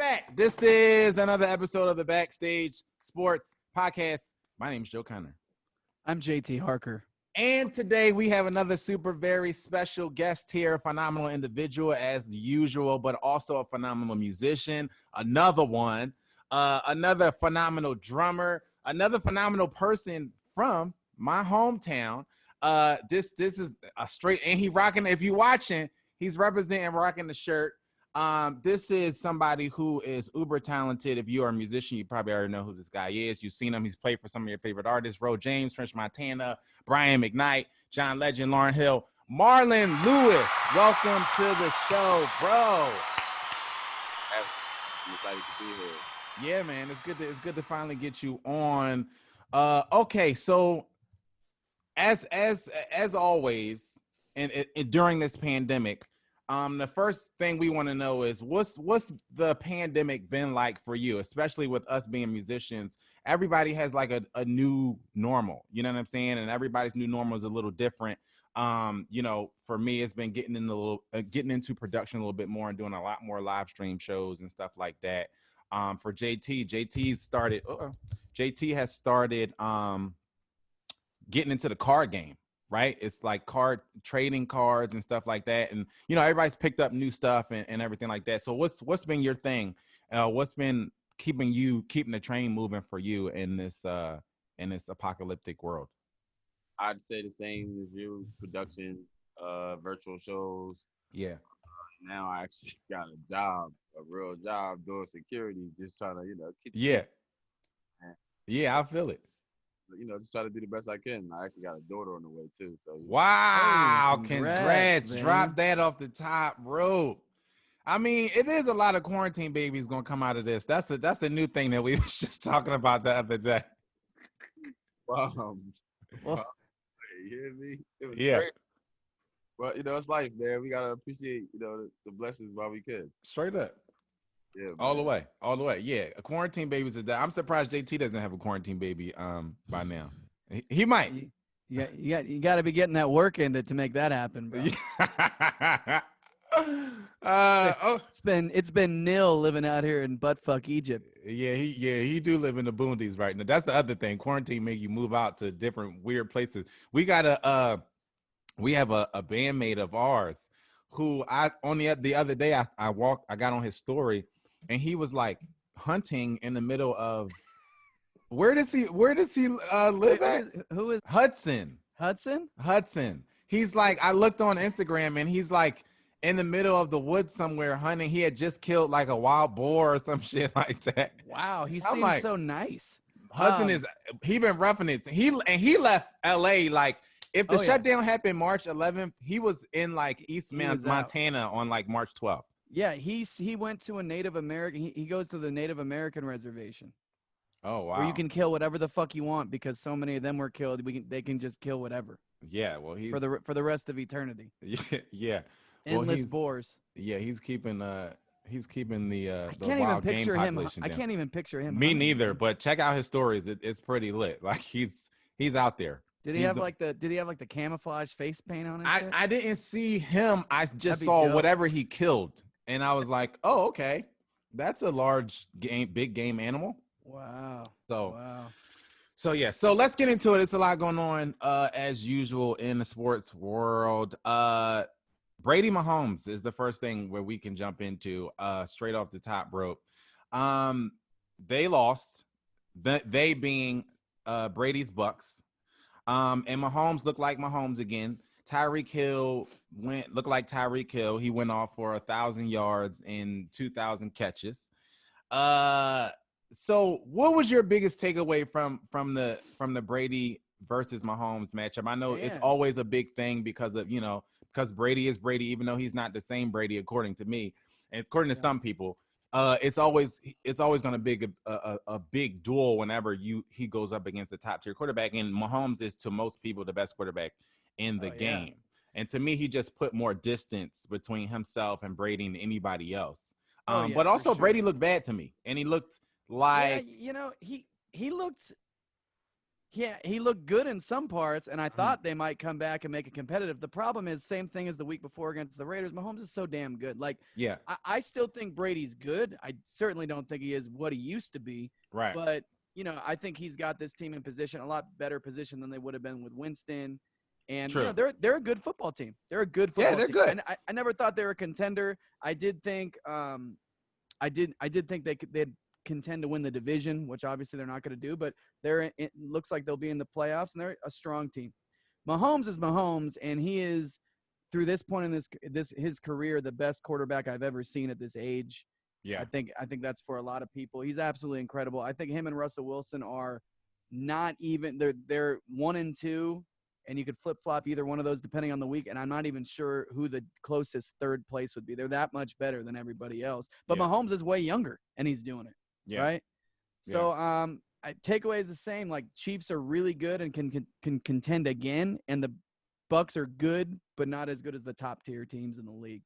back. This is another episode of the Backstage Sports Podcast. My name is Joe Connor. I'm JT Harker. And today we have another very special guest here, a phenomenal individual as usual, but also a phenomenal musician, another one, another phenomenal drummer, another phenomenal person from my hometown. This is a straight, and he rocking, if you're watching, he's rocking the shirt. This is somebody who is uber talented. If you are a musician, you probably already know who this guy is. You've seen him. He's played for some of your favorite artists: Ro James, French Montana, Brian McKnight, John Legend, Lauryn Hill, Marlon Lewis. Welcome to the show, bro. I'm excited to be here. Yeah, man, it's good to finally get you on. Okay, so as always, and during this pandemic. The first thing we want to know is what's the pandemic been like for you, especially with us being musicians. Everybody has like a new normal, you know what I'm saying? And everybody's new normal is a little different. For me, it's been getting into production a little bit more and doing a lot more live stream shows and stuff like that. For JT has started getting into the card game. Right, it's like trading cards and stuff like that, and everybody's picked up new stuff and everything like that. So what's been your thing? What's been keeping the train moving for you in this apocalyptic world? I'd say the same as you. Production, virtual shows. Yeah. Now I actually got a real job doing security, just trying to Yeah, I feel it. Just try to do the best I can. I actually got a daughter on the way too. So wow, congrats! Drop that off the top rope. I mean, it is a lot of quarantine babies gonna come out of this. That's a new thing that we was just talking about the other day. Well, you hear me? It was yeah. Great. Well, it's life, man. We gotta appreciate the blessings while we can. Straight up. Yeah, all the way. Yeah, a quarantine babies is that. I'm surprised JT doesn't have a quarantine baby by now. He might. You got to be getting that work in to make that happen, bro. It's been nil living out here in buttfuck Egypt. Yeah, he do live in the boondies right now. That's the other thing. Quarantine make you move out to different weird places. We have a bandmate of ours who the other day I got on his story. And he was like hunting in the middle of where does he live at? Who is Hudson? He's like, I looked on Instagram and he's like in the middle of the woods somewhere hunting. He had just killed like a wild boar or some shit like that. Wow, he seems so nice. Hudson he been roughing it. He left LA like if the shutdown happened March 11th, he was in like East Montana on like March 12th. Yeah, he went to a Native American. He goes to the Native American reservation. Oh wow! Where you can kill whatever the fuck you want because so many of them were killed. They can just kill whatever. Yeah, well, he's for the rest of eternity. Yeah. Endless boars. Yeah, he's keeping the wild game population down. I can't even picture him. Me neither. But check out his stories. It's pretty lit. Like he's out there. Did he have the camouflage face paint on him? I didn't see him. I just saw whatever he killed. And I was like, oh, okay. That's a big game animal. Wow. So yeah. So let's get into it. It's a lot going on as usual in the sports world. Brady Mahomes is the first thing where we can jump into straight off the top rope. They lost. They being Brady's Bucks. And Mahomes looked like Mahomes again. Tyreek Hill looked like Tyreek Hill. He went off for 1,000 yards and 2,000 catches. So what was your biggest takeaway from the Brady versus Mahomes matchup? I know it's always a big thing because Brady is Brady, even though he's not the same Brady according to me and according to some people. It's always going to be a big duel whenever he goes up against a top tier quarterback, and Mahomes is to most people the best quarterback in the game. And to me, he just put more distance between himself and Brady than anybody else. But also Brady looked bad to me, and he looked like he looked Yeah, he looked good in some parts, and I thought they might come back and make it competitive. The problem is, same thing as the week before against the Raiders. Mahomes is so damn good. Like, Yeah. I still think Brady's good. I certainly don't think he is what he used to be. Right. But, I think he's got this team in position, a lot better position than they would have been with Winston. And, True. they're a good football team. They're a good Yeah, football they're team. good. And I never thought they were a contender. I did think I did think they'd contend to win the division, which obviously they're not going to do, but it looks like they'll be in the playoffs, and they're a strong team. Mahomes is Mahomes, and he is, through this point in his career, the best quarterback I've ever seen at this age. Yeah. I think that's for a lot of people. He's absolutely incredible. I think him and Russell Wilson are not even they're 1 and 2, and you could flip-flop either one of those depending on the week, and I'm not even sure who the closest third place would be. They're that much better than everybody else. But Yeah. Mahomes is way younger, and he's doing it. Yeah. Right. So takeaway is the same. Like, Chiefs are really good and can contend again, and the Bucks are good, but not as good as the top tier teams in the league.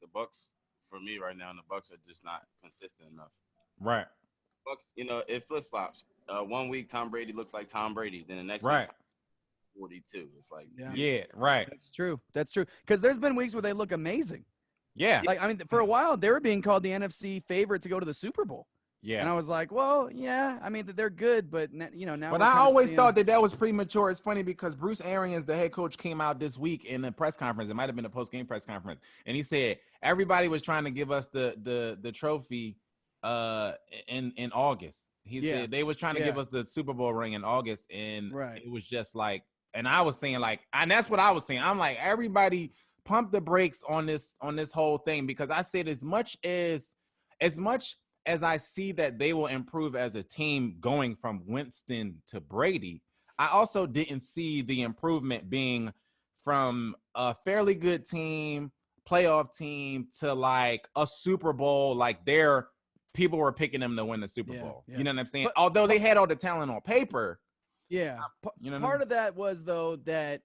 The Bucks, for me right now, the Bucks are just not consistent enough. Right. Bucks, it flip flops. 1 week Tom Brady looks like Tom Brady, then the next Right. week 42. It's like Yeah. Right. That's true. Because there's been weeks where they look amazing. Yeah. Like, I mean, for a while they were being called the NFC favorite to go to the Super Bowl. Yeah. And I was like, well, yeah, I mean, they're good, but now. But I always thought that was premature. It's funny because Bruce Arians, the head coach, came out this week in a press conference. It might have been a post-game press conference, and he said everybody was trying to give us the trophy in August. He said they was trying to give us the Super Bowl ring in August, and it was just like, and I was saying like, and that's what I was saying. I'm like, everybody pump the brakes on this whole thing, because I said as much as I see that they will improve as a team going from Winston to Brady, I also didn't see the improvement being from a fairly good team, playoff team, to like a Super Bowl. Like, people were picking them to win the Super Bowl. Yeah. You know what I'm saying? But, although they had all the talent on paper. Yeah. Part of that was, though, that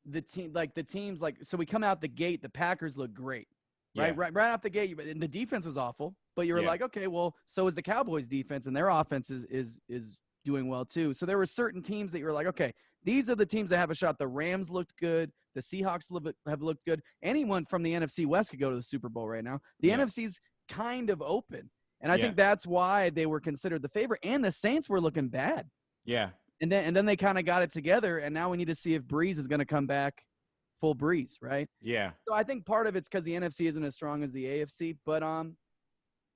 the teams, so we come out the gate, the Packers look great. Right, right out the gate, the defense was awful, but you were like, okay, well, so is the Cowboys' defense, and their offense is doing well too. So there were certain teams that you were like, okay, these are the teams that have a shot. The Rams looked good, the Seahawks have looked good. Anyone from the NFC West could go to the Super Bowl right now. The NFC's kind of open, and I think that's why they were considered the favorite. And the Saints were looking bad. Yeah, and then they kind of got it together, and now we need to see if Breeze is going to come back. Full Breeze, right? Yeah. So I think part of it's because the NFC isn't as strong as the AFC, but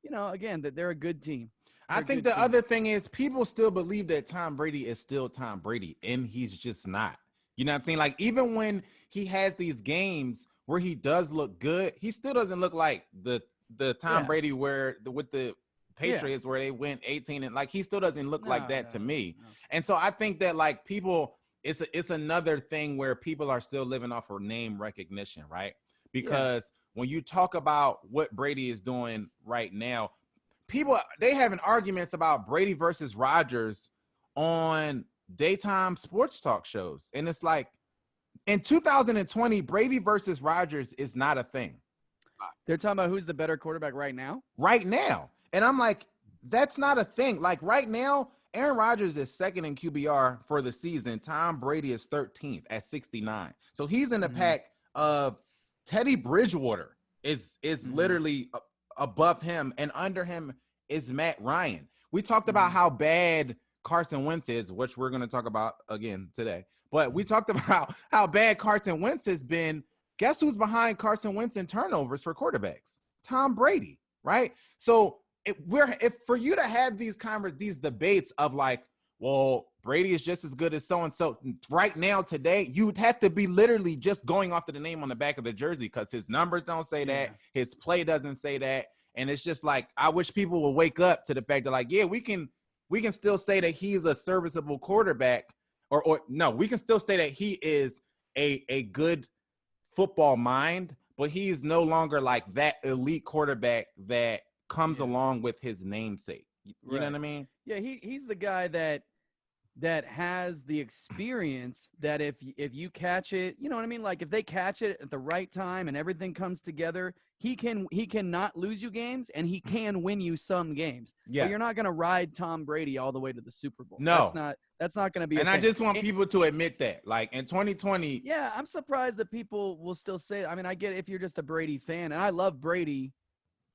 again, that they're a good team. I think the other thing is people still believe that Tom Brady is still Tom Brady, and he's just not. You know what I'm saying? Like, even when he has these games where he does look good, he still doesn't look like the Tom Brady with the Patriots where they went 18 and like he still doesn't look like that to me. No. And so I think that like people. It's another thing where people are still living off of name recognition, right? Because when you talk about what Brady is doing right now, they having arguments about Brady versus Rodgers on daytime sports talk shows. And it's like, in 2020, Brady versus Rodgers is not a thing. They're talking about who's the better quarterback right now? Right now. And I'm like, that's not a thing. Like, right now, Aaron Rodgers is second in QBR for the season. Tom Brady is 13th at 69. So he's in the pack of Teddy Bridgewater is literally above him, and under him is Matt Ryan. We talked about how bad Carson Wentz is, which we're going to talk about again today. But we talked about how bad Carson Wentz has been. Guess who's behind Carson Wentz in turnovers for quarterbacks? Tom Brady, right? So if for you to have these debates of like, well, Brady is just as good as so-and-so right now today, you'd have to be literally just going off to the name on the back of the jersey, because his numbers don't say that, his play doesn't say that. And it's just like, I wish people would wake up to the fact that like, yeah, we can still say that he's a serviceable quarterback, or no, we can still say that he is a good football mind, but he's no longer like that elite quarterback that comes along with his namesake. You know what I mean? Yeah, he's the guy that that has the experience that if you catch it, you know what I mean? Like if they catch it at the right time and everything comes together, he can not lose you games and he can win you some games. Yes. But you're not going to ride Tom Brady all the way to the Super Bowl. No. That's not going to be and a I thing. just want people to admit that. Like in 2020. Yeah, I'm surprised that people will still say, I mean, I get it if you're just a Brady fan, and I love Brady.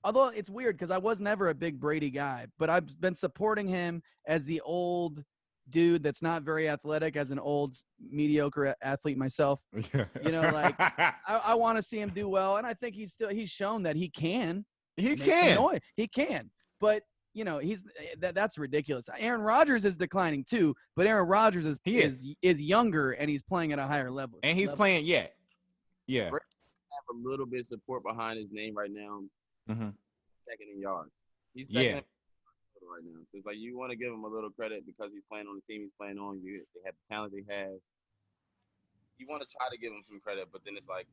Although it's weird because I was never a big Brady guy, but I've been supporting him as the old dude that's not very athletic, as an old mediocre athlete myself. You know, like I want to see him do well, and I think he's shown that he can. He can. He can, but you know that's ridiculous. Aaron Rodgers is declining too, but Aaron Rodgers is younger and he's playing at a higher level. And he's playing, yeah. Have a little bit of support behind his name right now. Mm-hmm. Second in yards. He's second right now. So it's like you want to give him a little credit because he's playing on the team he's playing on. They have the talent they have. You want to try to give him some credit, but then it's like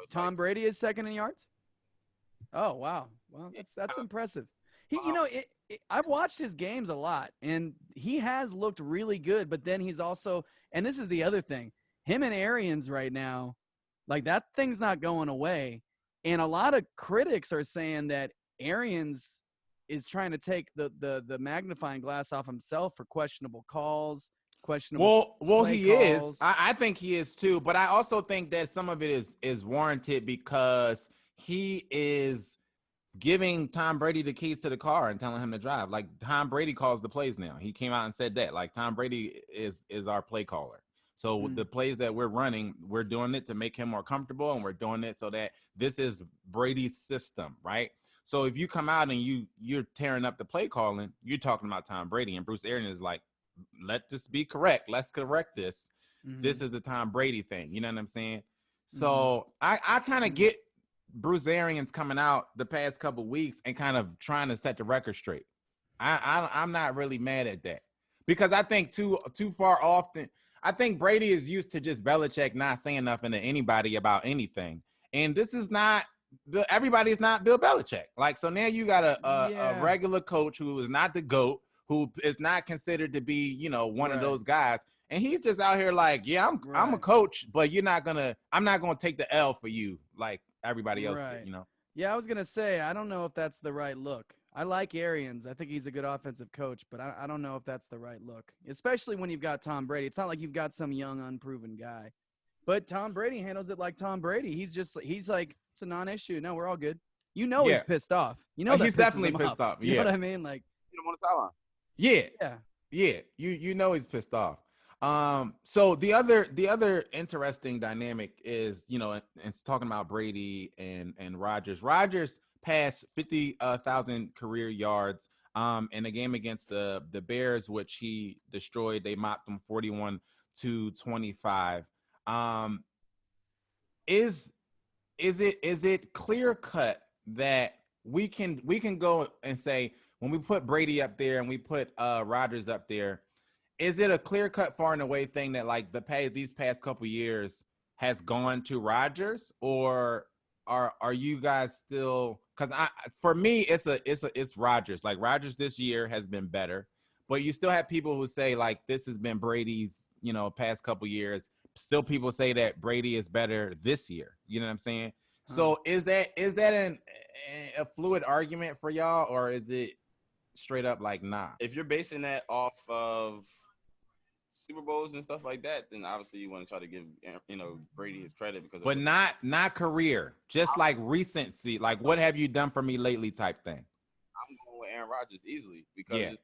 Tom Brady is second in yards. Oh wow, well that's impressive. I've watched his games a lot, and he has looked really good. But then he's also, and this is the other thing, him and Arians right now, like that thing's not going away. And a lot of critics are saying that Arians is trying to take the magnifying glass off himself for questionable calls, questionable. Well, he calls. is. I think he is too. But I also think that some of it is warranted because he is giving Tom Brady the keys to the car and telling him to drive. Like Tom Brady calls the plays now. He came out and said that. Like Tom Brady is our play caller. So the plays that we're running, we're doing it to make him more comfortable, and we're doing it so that this is Brady's system, right? So if you come out and you're tearing up the play calling, you're talking about Tom Brady, and Bruce Arians is like, let this be correct. Let's correct this. Mm-hmm. This is a Tom Brady thing. You know what I'm saying? So I kind of get Bruce Arians coming out the past couple of weeks and kind of trying to set the record straight. I'm not really mad at that because I think too far often. I think Brady is used to just Belichick not saying nothing to anybody about anything. And this is not – everybody's not Bill Belichick. Like, so now you got a regular coach who is not the GOAT, who is not considered to be, one of those guys. And he's just out here like, yeah, I'm a coach, but I'm not going to take the L for you like everybody else did, Yeah, I was going to say, I don't know if that's the right look. I like Arians. I think he's a good offensive coach, but I don't know if that's the right look, especially when you've got Tom Brady. It's not like you've got some young, unproven guy. But Tom Brady handles it like Tom Brady. He's like, it's a non-issue. No, we're all good. He's pissed off. He's definitely pissed off. You know what I mean? Like, you don't want to sideline. Yeah. You he's pissed off. So the other interesting dynamic is, it's talking about Brady and Rodgers. Rodgers passed 50,000 career yards in a game against the Bears, which he destroyed. They mopped them 41-25. Is it clear cut that we can go and say when we put Brady up there and we put Rodgers up there, is it a clear cut far and away thing that like these past couple years has gone to Rodgers, or are you guys still? Because for me it's Rodgers. Like Rodgers this year has been better, but you still have people who say like this has been Brady's past couple years. Still people say that Brady is better this year. You know what I'm saying? So is that a fluid argument for y'all, or is it straight up like nah? If you're basing that off of Super Bowls and stuff like that, then obviously you want to try to give Brady his credit because. But not career, just like recency. Like what have you done for me lately type thing. I'm going with Aaron Rodgers easily because at the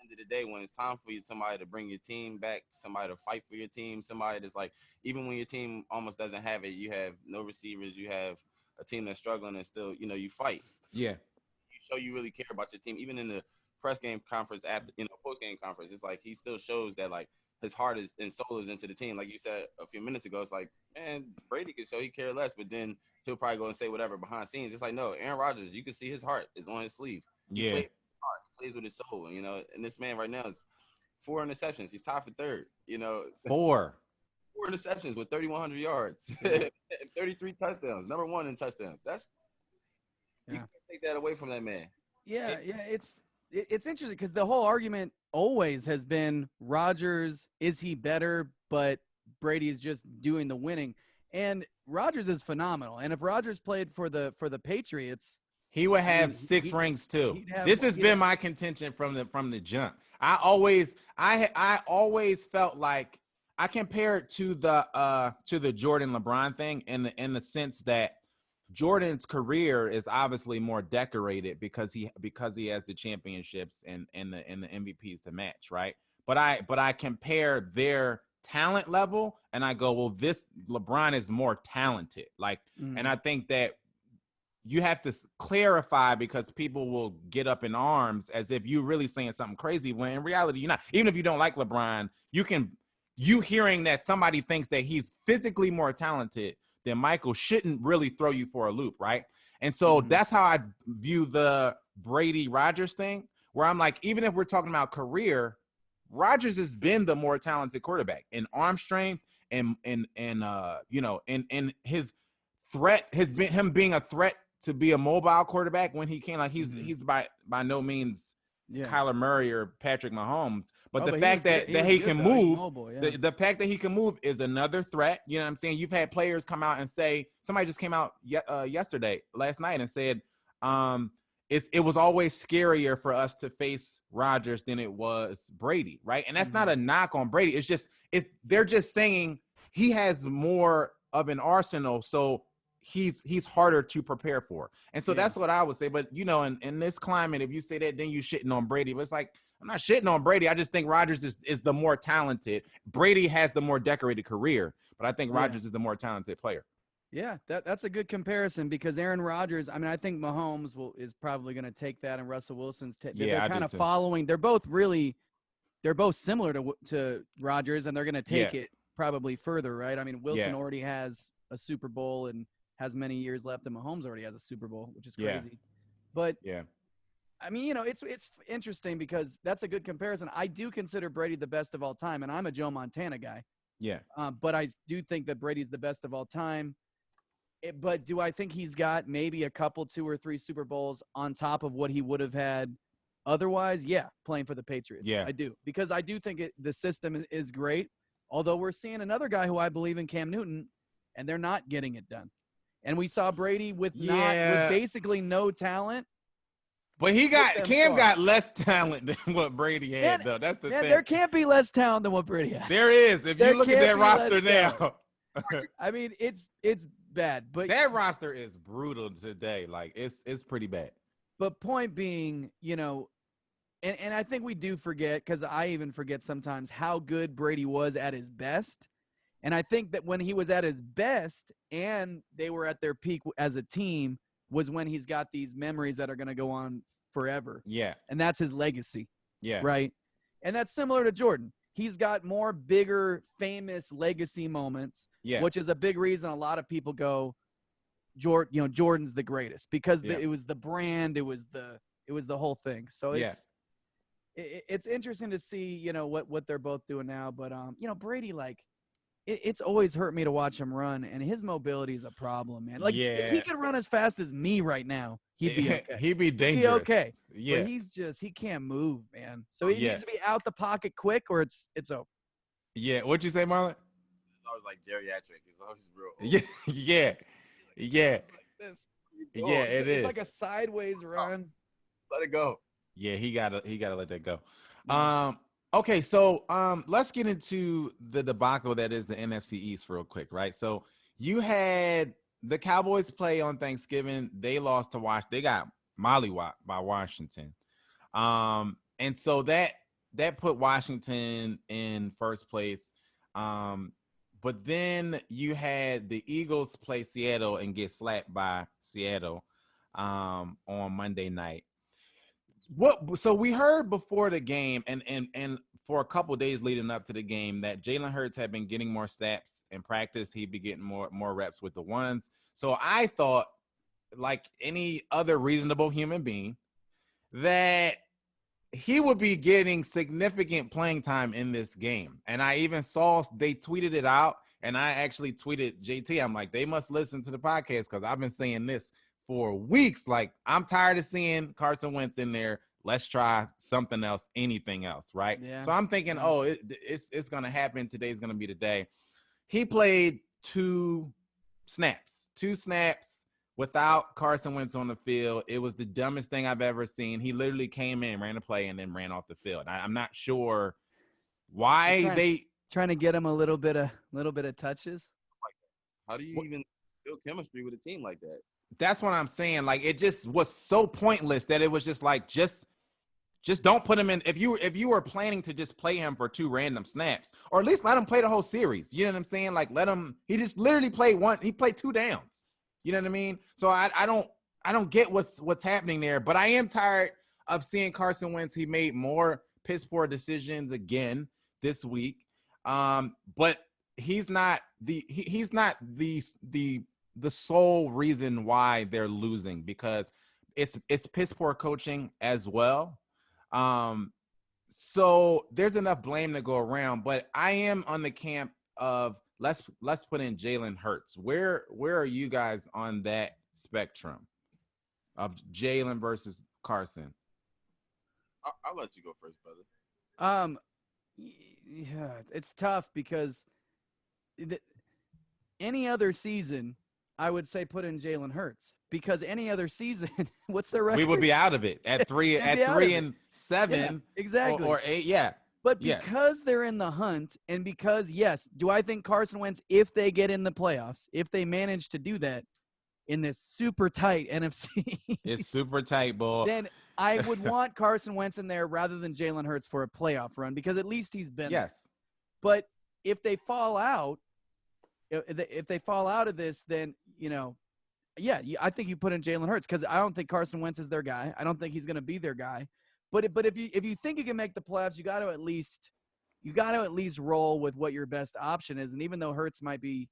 end of the day, when it's time for somebody to bring your team back, somebody to fight for your team, somebody that's like, even when your team almost doesn't have it, you have no receivers, you have a team that's struggling and still, you fight. Yeah. You show you really care about your team, even in the press game conference after, post game conference. It's like he still shows that like his heart is and soul is into the team. Like you said a few minutes ago, it's like, man, Brady can show he cares less, but then he'll probably go and say whatever behind the scenes. It's like, no, Aaron Rodgers, you can see his heart is on his sleeve. He plays with his soul, and this man right now is 4 interceptions. He's tied for third, 4 interceptions with 3,100 yards, 33 touchdowns, number 1 in touchdowns. You can't take that away from that man. Yeah, it's interesting because the whole argument always has been Rodgers, is he better? But Brady is just doing the winning. And Rodgers is phenomenal. And if Rodgers played for the Patriots, he would have 6 rings too. This has been my contention from the jump. I always felt like I compare it to the Jordan LeBron thing in the sense that Jordan's career is obviously more decorated because he has the championships and the MVPs to match, right? But I compare their talent level and I go, well, this LeBron is more talented. Like, and I think that you have to clarify because people will get up in arms as if you're really saying something crazy when in reality you're not. Even if you don't like LeBron, you hearing that somebody thinks that he's physically more talented than Michael shouldn't really throw you for a loop, right? And so that's how I view the Brady Rodgers thing, where I'm like, even if we're talking about career, Rodgers has been the more talented quarterback in arm strength and his threat has been him being a threat to be a mobile quarterback when he can. Like he's by no means Kyler Murray or Patrick Mahomes, but the fact that he can move, the fact that he can move is another threat. You know what I'm saying? You've had players come out and say, somebody just came out last night and said, it was always scarier for us to face Rodgers than it was Brady, right? And that's not a knock on Brady. It's just they're just saying he has more of an arsenal, so he's harder to prepare for. And so that's what I would say. But in this climate, if you say that, then you're shitting on Brady. But it's like, I'm not shitting on Brady. I just think Rodgers is the more talented. Brady has the more decorated career, but I think Rodgers is the more talented player. Yeah, that's a good comparison because Aaron Rodgers, I mean, I think Mahomes is probably going to take that, and Russell Wilson's they're kind of following. They're both similar to Rodgers, and they're going to take it probably further, right? I mean, Wilson already has a Super Bowl and has many years left, and Mahomes already has a Super Bowl, which is crazy. But I mean, it's interesting because that's a good comparison. I do consider Brady the best of all time, and I'm a Joe Montana guy. Yeah. But I do think that Brady's the best of all time. But do I think he's got maybe a couple, 2 or 3 Super Bowls on top of what he would have had otherwise? Yeah, playing for the Patriots. Yeah, I do. Because I do think the system is great, although we're seeing another guy who I believe in, Cam Newton, and they're not getting it done. And we saw Brady with basically no talent. But Cam got less talent than what Brady had, though. That's the thing. There can't be less talent than what Brady had. There is. If you look at that roster now. I mean, it's bad. But that roster is brutal today. Like, it's pretty bad. But point being, and I think we do forget, because I even forget sometimes, how good Brady was at his best. And I think that when he was at his best and they were at their peak as a team was when he's got these memories that are going to go on forever. Yeah. And that's his legacy. Yeah. Right? And that's similar to Jordan. He's got more bigger, famous legacy moments, which is a big reason a lot of people go, Jordan's the greatest, because it was the brand, it was the whole thing. So it's interesting to see, what they're both doing now. But Brady, like, it's always hurt me to watch him run, and his mobility is a problem, man. Like, if he could run as fast as me right now, he'd be okay. He'd be dangerous. He'd be okay. Yeah. But he can't move, man. So he needs to be out the pocket quick, or it's over. Yeah. What'd you say, Marlon? It's always like geriatric. It's always real. Yeah. It's like this. Yeah, it's like a sideways run. Let it go. Yeah, he gotta let that go. Okay, so let's get into the debacle that is the NFC East real quick, right? So you had the Cowboys play on Thanksgiving. They lost to Washington. They got mollywopped by Washington. And so that put Washington in first place. But then you had the Eagles play Seattle and get slapped by Seattle on Monday night. So we heard before the game and for a couple of days leading up to the game that Jalen Hurts had been getting more snaps in practice. He'd be getting more reps with the ones. So I thought, like any other reasonable human being, that he would be getting significant playing time in this game. And I even saw they tweeted it out, and I actually tweeted JT. I'm like, they must listen to the podcast because I've been saying this for weeks. Like, I'm tired of seeing Carson Wentz in there let's try something else, anything else, right? Yeah. So I'm thinking, it's going to happen. Today's going to be the day. He played two snaps without Carson Wentz on the field. It was the dumbest thing I've ever seen. He literally came in, ran a play, and then ran off the field. I'm not sure why trying to get him a little bit of touches. How do you even build chemistry with a team like that? That's what I'm saying. Like, it just was so pointless that it was just like, just don't put him in. If you were planning to just play him for two random snaps, or at least let him play the whole series. You know what I'm saying? Like, let him. He just literally played he played two downs. You know what I mean? So I don't get what's happening there. But I am tired of seeing Carson Wentz. He made more piss poor decisions again this week. But he's not the sole reason why they're losing, because it's piss poor coaching as well. So there's enough blame to go around, but I am on the camp of let's put in Jalen Hurts. Where are you guys on that spectrum of Jalen versus Carson? I'll let you go first, brother. Yeah, it's tough because any other season, I would say put in Jalen Hurts, because any other season, what's their record? We would be out of it at 3-7, yeah, exactly, or 8. Yeah, but because they're in the hunt, and because do I think Carson Wentz, if they get in the playoffs, if they manage to do that in this super tight NFC, it's super tight, ball. Then I would want Carson Wentz in there rather than Jalen Hurts for a playoff run, because at least he's been there. But if they fall out, if they fall out of this, then, I think you put in Jalen Hurts, because I don't think Carson Wentz is their guy. I don't think he's going to be their guy. But if you think you can make the playoffs, you got to at least roll with what your best option is. And even though Hurts might be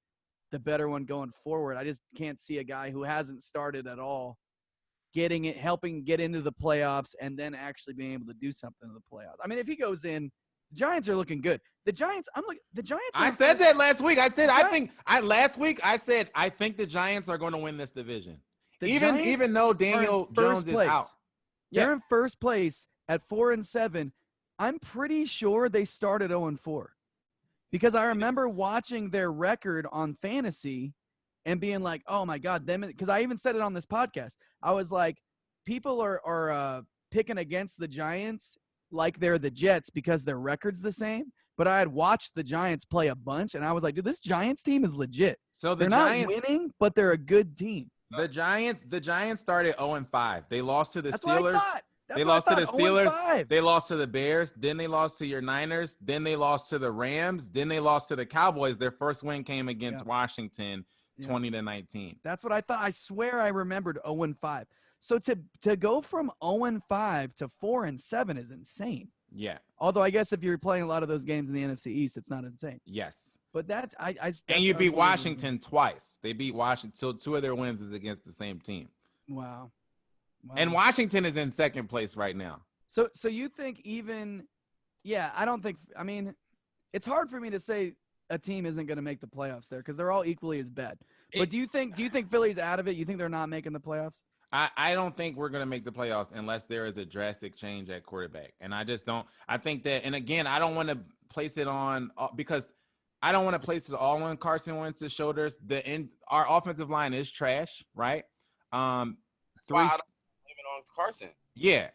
the better one going forward, I just can't see a guy who hasn't started at all helping get into the playoffs and then actually being able to do something in the playoffs. I mean, if he goes in, the Giants are looking good. The Giants. I said that last week. I said last week I said I think the Giants are going to win this division, even though Daniel Jones is out. They're in first place at 4-7. I'm pretty sure they started 0-4, because I remember watching their record on fantasy and being like, "Oh my God!" Because I even said it on this podcast. I was like, people are picking against the Giants like they're the Jets because their record's the same. But I had watched the Giants play a bunch, and I was like, dude, this Giants team is legit. So they're not winning, but they're a good team. The Giants started 0-5. They lost to the Steelers. They lost to the Steelers. 0-5. They lost to the Bears. Then they lost to your Niners. Then they lost to the Rams. Then they lost to the Cowboys. Their first win came against Washington, 20-19. That's what I thought. I swear I remembered 0-5. So to go from 0-5 to 4-7 is insane. Yeah. Although I guess if you're playing a lot of those games in the NFC East, it's not insane. Yes. But that's and you beat Washington twice. They beat Washington. So 2 of their wins is against the same team. Wow. And Washington is in second place right now. So you think I don't think, I mean, it's hard for me to say a team isn't going to make the playoffs there, because they're all equally as bad. But do you think Philly's out of it? You think they're not making the playoffs? I don't think we're going to make the playoffs unless there is a drastic change at quarterback. And I just don't. I think that, and again, I don't want to place it on, because I don't want to place it all on Carson Wentz's shoulders. Our offensive line is trash, right? That's why I don't blame it on Carson. Yeah,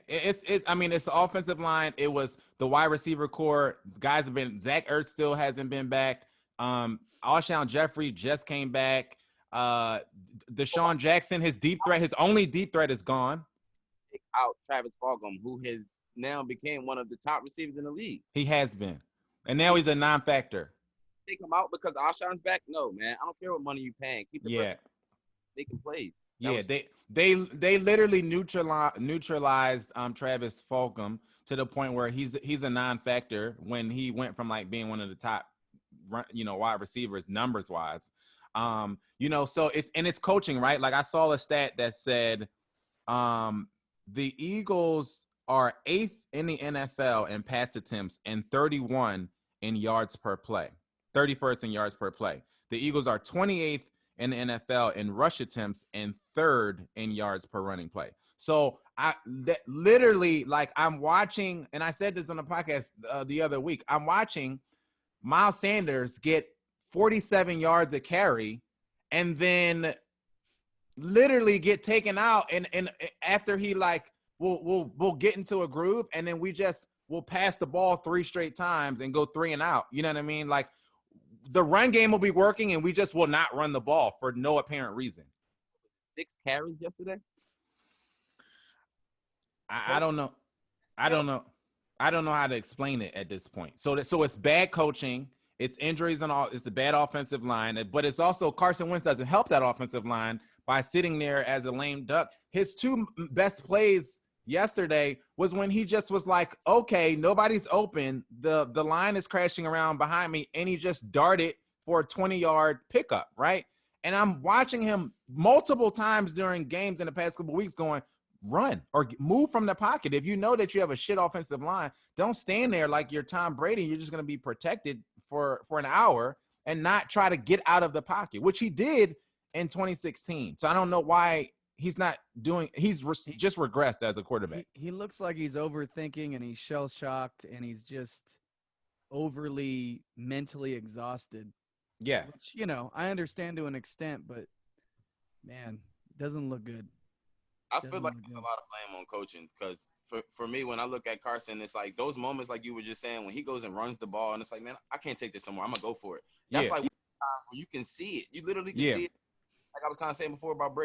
I mean, it's the offensive line. It was the wide receiver core. Guys have been. Zach Ertz still hasn't been back. Alshon Jeffrey just came back. Deshaun Jackson, his only deep threat is gone. Take out Travis Fulgham, who has now became one of the top receivers in the league. He has been, and now he's a non-factor. Take him out because Alshon's back? No, man. I don't care what money you paying. Keep the person making plays. They literally neutralized Travis Fulgham to the point where he's a non-factor when he went from like being one of the top wide receivers numbers wise. So it's coaching, right? Like I saw a stat that said the Eagles are 8th in the NFL in pass attempts and 31 in yards per play, 31st in yards per play. The Eagles are 28th in the NFL in rush attempts and 3rd in yards per running play. So literally, like, I'm watching, and I said this on the podcast the other week, I'm watching Miles Sanders get 47 yards a carry and then literally get taken out. And after he, like, we'll get into a groove, and then we'll pass the ball 3 straight times and go 3 and out. You know what I mean? Like, the run game will be working, and we just will not run the ball for no apparent reason. 6 carries yesterday. I don't know. I don't know how to explain it at this point. So it's bad coaching, it's injuries and all. It's the bad offensive line, but it's also Carson Wentz doesn't help that offensive line by sitting there as a lame duck. His 2 best plays yesterday was when he just was like, okay, nobody's open. The line is crashing around behind me, and he just darted for a 20-yard pickup, right? And I'm watching him multiple times during games in the past couple of weeks going, run or move from the pocket. If you know that you have a shit offensive line, don't stand there like you're Tom Brady. You're just going to be protected for an hour and not try to get out of the pocket, which he did in 2016. So I don't know why he's not doing. He's just regressed as a quarterback. He looks like he's overthinking, and he's shell-shocked, and he's just overly mentally exhausted. Yeah. Which, I understand to an extent, but, man, it doesn't look good. I feel like there's a lot of blame on coaching because for me, when I look at Carson, it's like those moments like you were just saying when he goes and runs the ball and it's like, man, I can't take this no more. I'm going to go for it. That's like times where you can see it. You literally can see it. Like I was kind of saying before about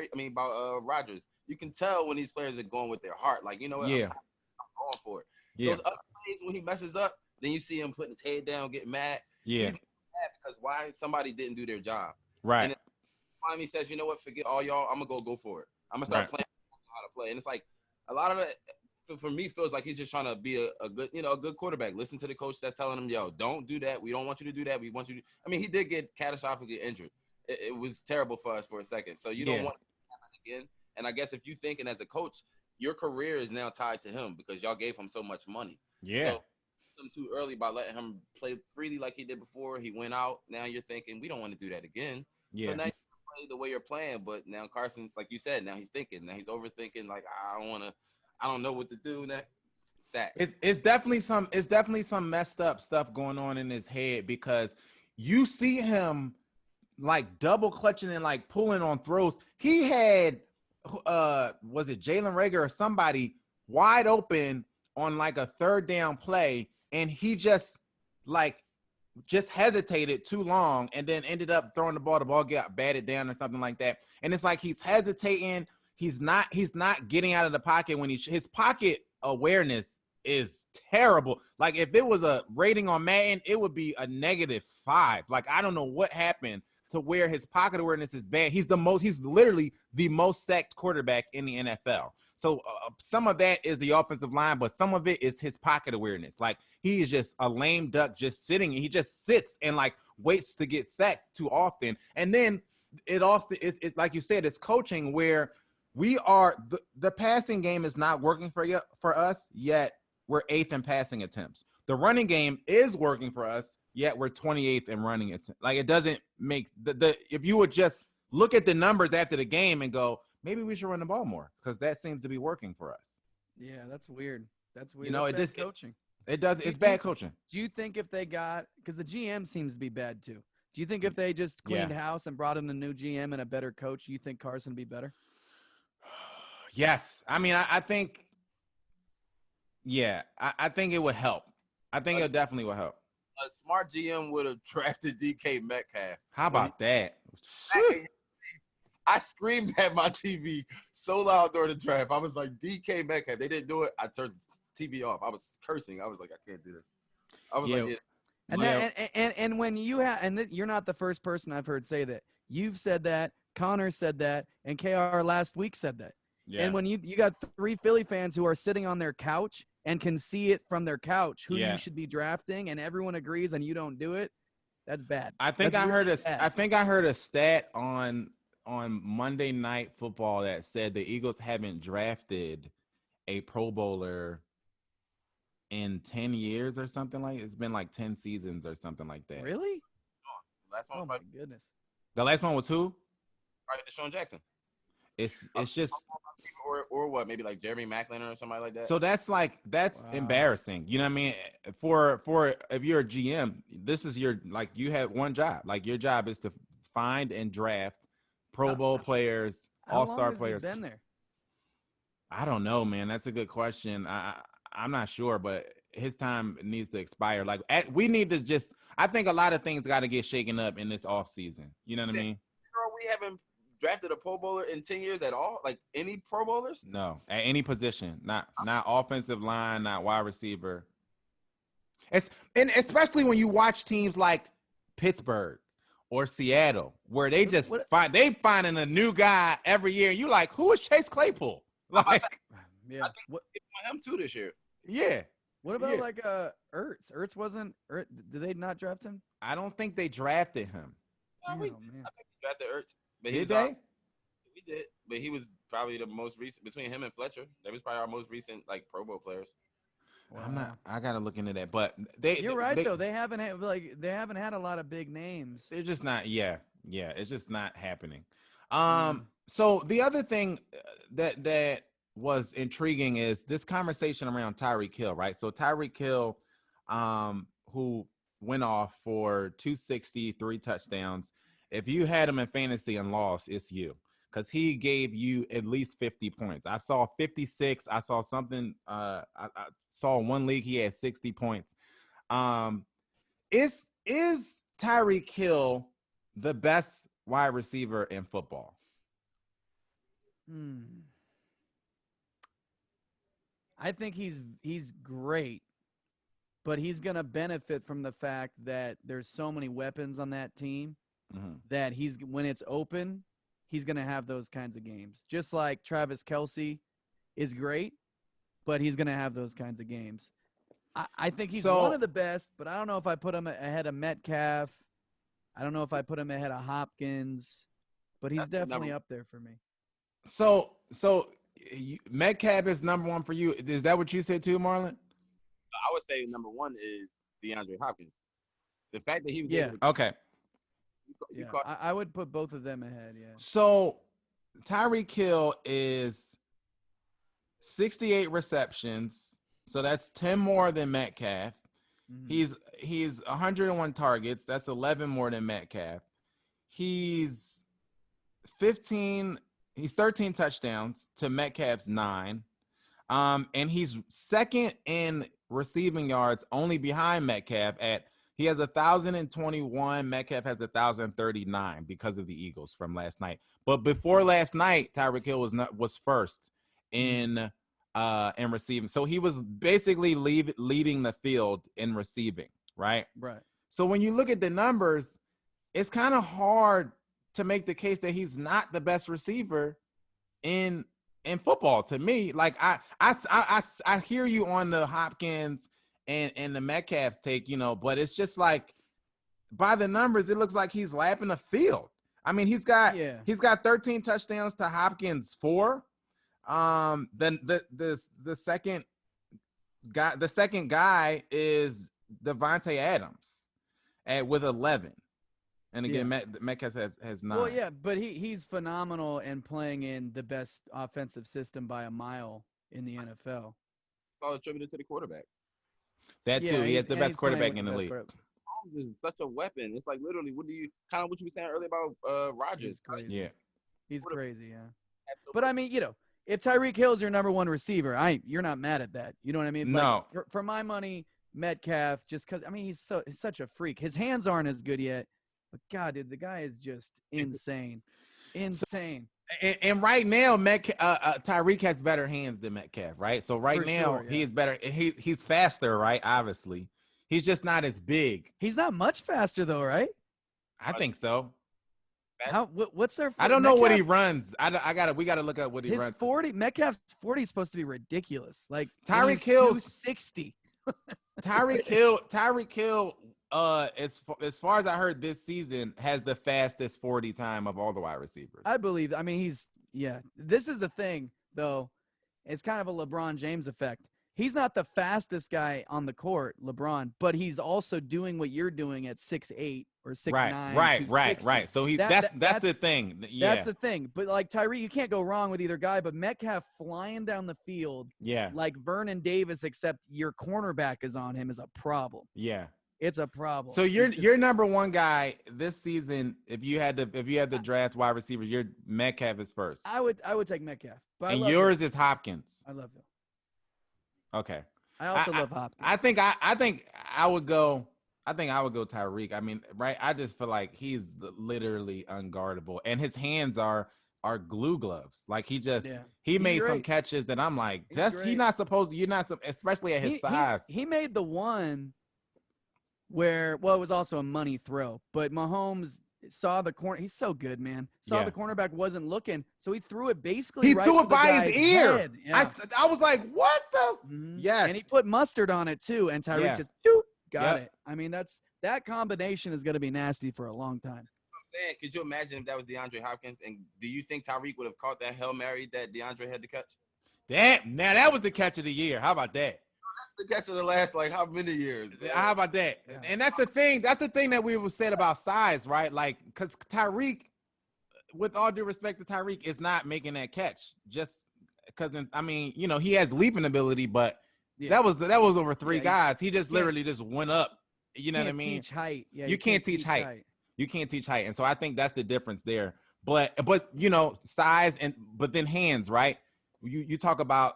Rodgers. You can tell when these players are going with their heart. Like, you know what? I'm going for it. Yeah. Those other plays when he messes up, then you see him putting his head down, getting mad. Yeah. He's mad because why? Somebody didn't do their job. Right. And finally says, you know what? Forget all y'all. I'm going to go for it. I'm going to start playing how to play. And it's like a lot of it, for me, feels like he's just trying to be a good, a good quarterback. Listen to the coach that's telling him, yo, don't do that. We don't want you to do that. We want you to. I mean, he did get catastrophically injured. It was terrible for us for a second. So you don't want it to happen again. And I guess if you're thinking as a coach, your career is now tied to him because y'all gave him so much money. Yeah. So him too early by letting him play freely like he did before. He went out. Now you're thinking, we don't want to do that again. Yeah. So now you play the way you're playing. But now Carson, like you said, now he's thinking. Now he's overthinking. Like, I don't know what to do next. Sack. It's definitely some messed up stuff going on in his head because you see him like double clutching and like pulling on throws. He had was it Jalen Reagor or somebody wide open on like a 3rd down play, and he just hesitated too long and then ended up throwing the ball. The ball got batted down or something like that. And it's like he's hesitating. He's not getting out of the pocket when his pocket awareness is terrible. Like if it was a rating on Madden, it would be a -5. Like I don't know what happened to where his pocket awareness is bad. He's literally the most sacked quarterback in the NFL. So some of that is the offensive line, but some of it is his pocket awareness. Like he is just a lame duck just sitting. He just sits and like waits to get sacked too often. And then it also, like you said, it's coaching where we are, the passing game is not working for us, yet we're 8th in passing attempts. The running game is working for us, yet we're 28th in running attempts. Like it doesn't make if you would just look at the numbers after the game and go, maybe we should run the ball more because that seems to be working for us. Yeah, that's weird. That's weird. You know, that's bad coaching. It's bad coaching. Do you think if they because the GM seems to be bad too. Do you think if they just cleaned house and brought in a new GM and a better coach, you think Carson would be better? Yes. I mean, I think, I think it would help. I think it definitely would help. A smart GM would have drafted DK Metcalf. How about that? I screamed at my TV so loud during the draft. I was like, DK Metcalf. They didn't do it. I turned the TV off. I was cursing. I was like, I can't do this. I was like, And when you have, and you're not the first person I've heard say that. You've said that. Connor said that. And KR last week said that. Yeah. And when you got 3 Philly fans who are sitting on their couch and can see it from their couch who you should be drafting, and everyone agrees and you don't do it, that's bad. I think I heard a stat on Monday Night Football that said the Eagles haven't drafted a Pro Bowler in 10 years or something like it's been like 10 seasons or something like that. Really? Last one my goodness. The last one was who? Right, Deshaun Jackson. It's just Or what? Maybe like Jeremy Maclin or somebody like that. So that's embarrassing. You know what I mean? For if you're a GM, this is you have one job. Like your job is to find and draft Pro Bowl players, All-Star players. How long has he been there? I don't know, man. That's a good question. I'm not sure, but his time needs to expire. Like we need to just. I think a lot of things got to get shaken up in this offseason. You know what I mean? We haven't drafted a Pro Bowler in 10 years at all. Like any Pro Bowlers? No, at any position. Not offensive line, not wide receiver. And especially when you watch teams like Pittsburgh or Seattle, where they just finding a new guy every year. You like, who is Chase Claypool? Like, yeah, I think they want him too this year. Yeah. What about like Ertz? Ertz wasn't. Did they not draft him? I don't think they drafted him. I think we drafted Ertz. But did they? We did, but he was probably the most recent between him and Fletcher. That was probably our most recent like Pro Bowl players. Wow. I gotta look into that, but you're right though. They haven't had a lot of big names. They're just not. Yeah, it's just not happening. So the other thing that was intriguing is this conversation around Tyreek Hill, right? So Tyreek Hill, who went off for 260, 3 touchdowns. If you had him in fantasy and lost, it's you, because he gave you at least 50 points. I saw 56. I saw something. I saw one league he had 60 points. Is Tyreek Hill the best wide receiver in football? I think he's great, but he's gonna benefit from the fact that there's so many weapons on that team. That when it's open, he's going to have those kinds of games. Just like Travis Kelce is great, but he's going to have those kinds of games. I think he's one of the best, but I don't know if I put him ahead of Metcalf. I don't know if I put him ahead of Hopkins, but he's definitely up there for me. So Metcalf is number one for you. Is that what you said too, Marlon? I would say number one is DeAndre Hopkins. The fact that he was okay. I would put both of them ahead, yeah. So Tyreek Hill is 68 receptions, so that's 10 more than Metcalf. He's 101 targets, that's 11 more than Metcalf. He's 13 touchdowns to Metcalf's 9. And he's second in receiving yards, only behind Metcalf he has 1,021. Metcalf has 1,039 because of the Eagles from last night. But before last night, Tyreek Hill was first in receiving. So he was basically leading the field in receiving, right? Right. So when you look at the numbers, it's kind of hard to make the case that he's not the best receiver in football. To me, like I hear you on the Hopkins and the Metcalf take, but it's just like by the numbers, it looks like he's lapping the field. I mean, he's got 13 touchdowns to Hopkins 4. Then the second guy is Devontae Adams with 11. And again, Metcalf has 9. Well, yeah, but he's phenomenal and playing in the best offensive system by a mile in the NFL. All attributed to the quarterback. That too. He has the best quarterback in the league. Mahomes is such a weapon. It's like literally, what you were saying earlier about Rodgers? Yeah, he's crazy. Yeah, absolutely. But I mean, if Tyreek Hill is your number one receiver, you're not mad at that. You know what I mean? No. Like, for my money, Metcalf, just because he's such a freak. His hands aren't as good yet, but God, dude, the guy is just insane. And right now, Tyreek has better hands than Metcalf, right? So he's better. He's faster, right? Obviously, he's just not as big. He's not much faster though, right? I think so. What's their? I don't know what he runs. We gotta look up what he runs. 40. Metcalf's 40 is supposed to be ridiculous. Like Tyreek Hill's 60. Tyreek Hill. As far as I heard this season, has the fastest 40 time of all the wide receivers. I believe. I mean, this is the thing, though. It's kind of a LeBron James effect. He's not the fastest guy on the court, LeBron, but he's also doing what you're doing at 6'8" or 6'9", right. So that's the thing. Yeah. That's the thing. But like Tyreek, you can't go wrong with either guy. But Metcalf flying down the field, like Vernon Davis, except your cornerback is on him, is a problem. Yeah. It's a problem. So your number one guy this season, if you had to draft wide receivers, your Metcalf is first. I would take Metcalf. But and yours is Hopkins. I love him. Okay. I also love Hopkins. I think I would go Tyreek. I mean, right? I just feel like he's literally unguardable, and his hands are glue gloves. Like he made some catches that I'm like, you're not supposed to, especially at his size. He made the one where, it was also a money throw, but Mahomes saw the corner. He's so good, man. The cornerback wasn't looking, so he threw it basically. He threw it by his ear. Yeah. I was like, what the? Yes. And he put mustard on it too, and Tyreek just got it. I mean, that combination is going to be nasty for a long time. I'm saying, could you imagine if that was DeAndre Hopkins? And do you think Tyreek would have caught that Hail Mary that DeAndre had to catch? That was the catch of the year. How about that? That's the catch of the last, like, how many years? Man? How about that? Yeah. And that's the thing. That's the thing that we said about size, right? Like, because Tyreek, with all due respect to Tyreek, is not making that catch. Just because, I mean, he has leaping ability, but that was over three guys. He just literally just went up. You know what I mean? Teach height. Yeah, you can't teach height. You can't teach height, and so I think that's the difference there. But size but then hands, right? You talk about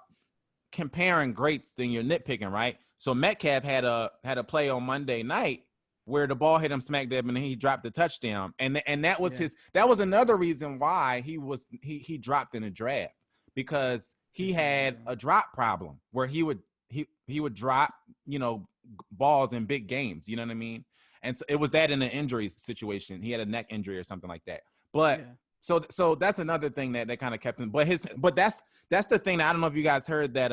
comparing greats, then you're nitpicking, right? So Metcalf had a play on Monday night where the ball hit him smack dab and he dropped the touchdown, and that was that was another reason why he dropped in the draft, because he had a drop problem where he would drop balls in big games, you know what I mean? And so it was that in an injury situation. He had a neck injury or something like that. But so that's another thing that kind of kept him. But that's the thing that I don't know if you guys heard that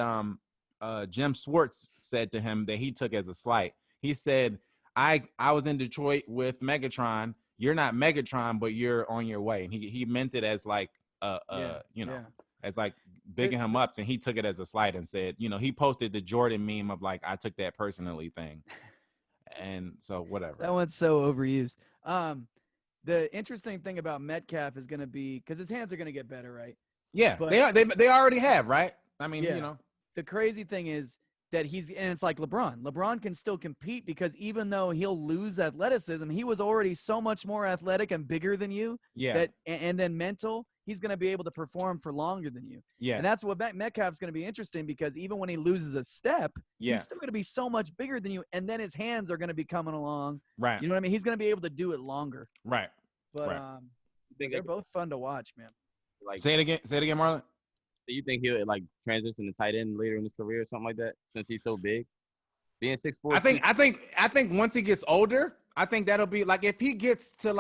Jim Schwartz said to him that he took as a slight. He said, I was in Detroit with Megatron. You're not Megatron, but you're on your way. And he meant it as like as like bigging him up, and he took it as a slight and said, he posted the Jordan meme of like, I took that personally thing. And so whatever. That one's so overused. The interesting thing about Metcalf is going to be, because his hands are going to get better, right? Yeah, but they already have, right? I mean, The crazy thing is that and it's like LeBron. LeBron can still compete because even though he'll lose athleticism, he was already so much more athletic and bigger than you. Yeah. And then mental, he's going to be able to perform for longer than you. Yeah. And that's what Metcalf's going to be interesting, because even when he loses a step, he's still going to be so much bigger than you. And then his hands are going to be coming along. Right. You know what I mean? He's going to be able to do it longer. Right. But they're both fun to watch, man. Like, say it again, Marlon. Do you think he'll like transition to tight end later in his career or something like that, since he's so big? Being 6'4". I think once he gets older, I think that'll be like if he gets to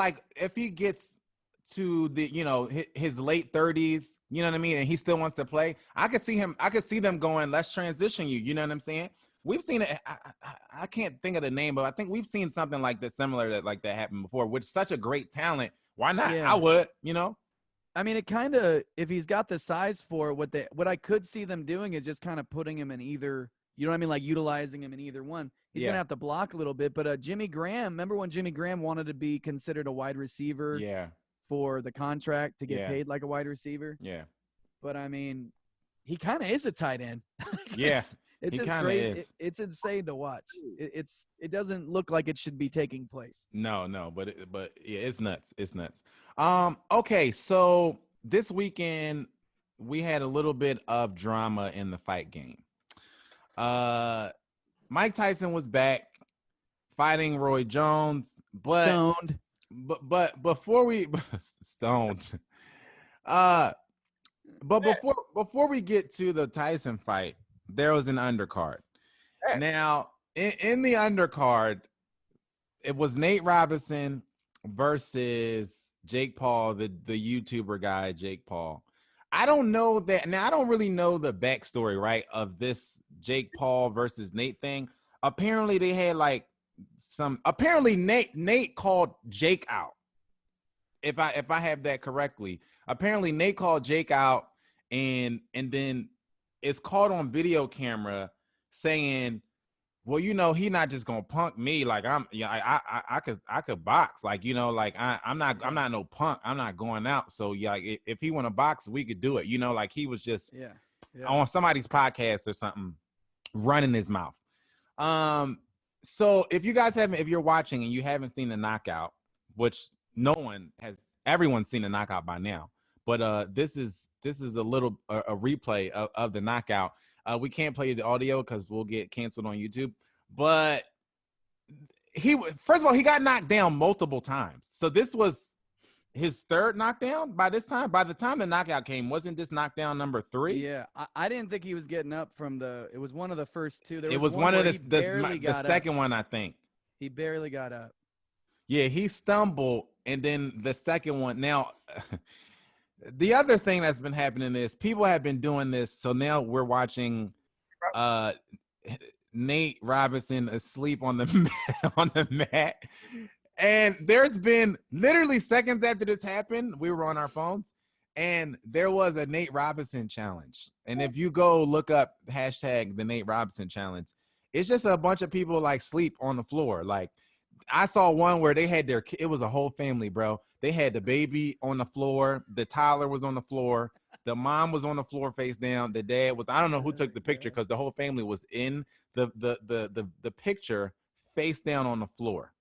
the his late 30s, you know what I mean, and he still wants to play. I could see them going, let's transition you. You know what I'm saying? We've seen it. I can't think of the name, but I think we've seen something like that, similar that happen before, with such a great talent. Why not? Yeah. I would, I mean, it kind of, if he's got the size for it, what I could see them doing is just kind of putting him in either, you know what I mean? Like utilizing him in either one. He's going to have to block a little bit, but Jimmy Graham, remember when Jimmy Graham wanted to be considered a wide receiver for the contract to get paid like a wide receiver? Yeah. But I mean, he kind of is a tight end. It's he just great. It's insane to watch. It doesn't look like it should be taking place. No, but it's nuts. It's nuts. Okay, so this weekend we had a little bit of drama in the fight game. Mike Tyson was back fighting Roy Jones, but stoned. But before we stoned, but before we get to the Tyson fight, there was an undercard. Now, in the undercard, it was Nate Robinson versus Jake Paul, the YouTuber guy, Jake Paul. I don't know that. Now, I don't really know the backstory, right, of this Jake Paul versus Nate thing. Apparently, they had apparently Nate called Jake out. If I have that correctly. Apparently, Nate called Jake out, and then it's caught on video camera saying well, he not just gonna punk me. Like I could box. Like, like I'm not no punk. I'm not going out. So yeah, like, if he want to box, we could do it. Like he was just on somebody's podcast or something, running his mouth. So if you're watching and you haven't seen the knockout, which everyone's seen the knockout by now, but this is a little a replay of the knockout. We can't play the audio because we'll get canceled on YouTube. But first of all, he got knocked down multiple times. So this was his third knockdown by this time. By the time the knockout came, wasn't this knockdown number 3? Yeah, I didn't think he was getting up from it was one of the first 2. It was one of the second one, I think. He barely got up. Yeah, he stumbled, and then the second one. Now, the other thing that's been happening is people have been doing this. So now we're watching Nate Robinson asleep on the mat. And there's been literally seconds after this happened, we were on our phones, and there was a Nate Robinson challenge. And if you go look up hashtag the Nate Robinson challenge, it's just a bunch of people like sleep on the floor. Like I saw one where they had it was a whole family, bro. They had the baby on the floor. The toddler was on the floor. The mom was on the floor face down. The dad was, I don't know who took the picture because the whole family was in the picture face down on the floor.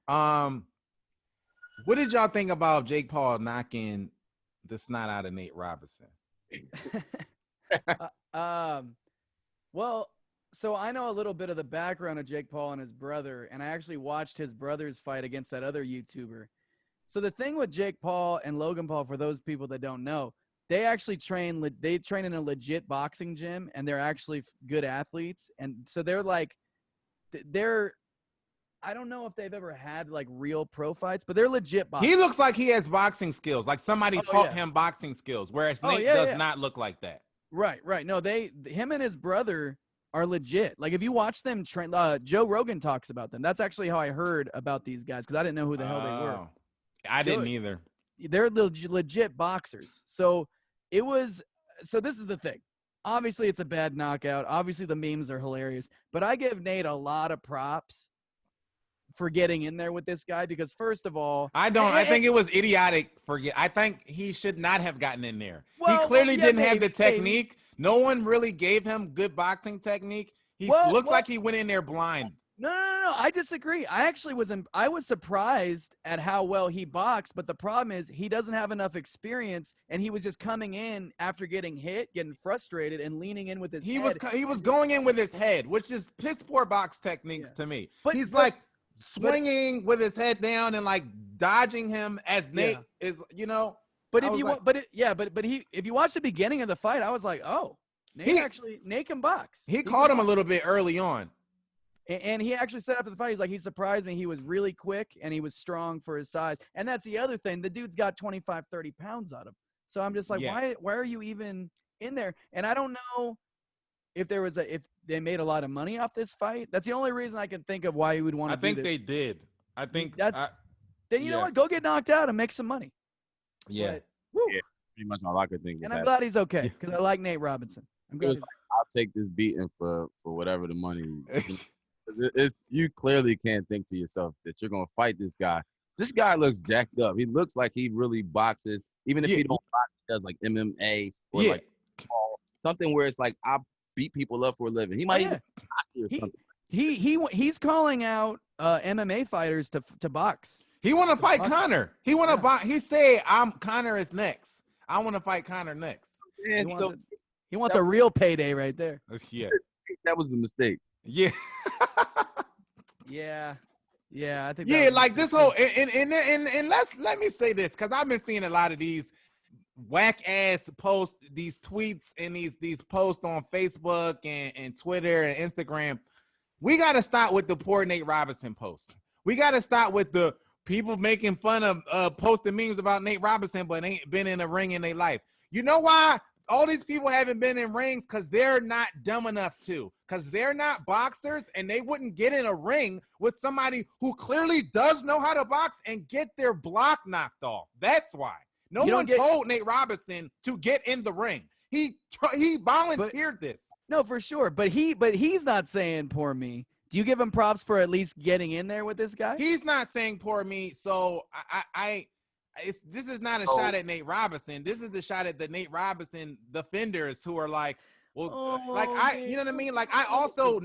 What did y'all think about Jake Paul knocking the snot out of Nate Robinson? Well, so I know a little bit of the background of Jake Paul and his brother, and I actually watched his brother's fight against that other YouTuber. So the thing with Jake Paul and Logan Paul, for those people that don't know, they actually train in a legit boxing gym, and they're actually good athletes. And so I don't know if they've ever had like real pro fights, but they're legit boxers. He looks like he has boxing skills. Like somebody taught him boxing skills, whereas Nate does not look like that. Right. No, him and his brother are legit. Like if you watch them train, Joe Rogan talks about them. That's actually how I heard about these guys because I didn't know who the hell they were. I didn't either. They're legit boxers. So this is the thing. Obviously, it's a bad knockout. Obviously, the memes are hilarious. But I give Nate a lot of props for getting in there with this guy because, first of all, I think it was idiotic. I think he should not have gotten in there. He clearly didn't have the technique. No one really gave him good boxing technique. He looks like he went in there blind. No. I disagree. I was surprised at how well he boxed, but the problem is he doesn't have enough experience, and he was just coming in after getting hit, getting frustrated, and leaning in with his head. He was going in with his head, which is piss poor box techniques to me. He's like swinging with his head down and like dodging him as Nate is, But if you watch the beginning of the fight, I was like, oh, Nate can box. He caught him a little bit early on. And he actually said after the fight, he's like, he surprised me. He was really quick and he was strong for his size. And that's the other thing. The dude's got 25, 30 pounds on him. So I'm just like, why are you even in there? And I don't know if they made a lot of money off this fight. That's the only reason I can think of why he would want to do this. I think they did. I think then you know what? Go get knocked out and make some money. Yeah. Yeah, pretty much all I could think. And I'm glad he's okay because I like Nate Robinson. I'll take this beating for whatever the money. You clearly can't think to yourself that you're gonna fight this guy. This guy looks jacked up. He looks like he really boxes, even if he don't box. He does like MMA or like something where it's like I beat people up for a living. He might even box or something. He's calling out MMA fighters to box. He want to fight Conor. He want to box. He said, Conor is next. I want to fight Conor next. He wants a real payday right there. Yeah. That was a mistake. Yeah. Yeah, I think. Yeah, like this whole and let me say this because I've been seeing a lot of these whack ass posts, these tweets, and these posts on Facebook and Twitter and Instagram. We got to stop with the poor Nate Robinson post. We got to stop with the people making fun of posting memes about Nate Robinson, but ain't been in a ring in their life. You know why? All these people haven't been in rings because they're not dumb enough to. Because they're not boxers, and they wouldn't get in a ring with somebody who clearly does know how to box and get their block knocked off. That's why. No one told Nate Robinson to get in the ring. He volunteered this. No, for sure. But he's not saying poor me. Do you give him props for at least getting in there with this guy? He's not saying poor me. So this is not a shot at Nate Robinson. This is the shot at the Nate Robinson defenders who are like, well, you know what I mean? Like, I also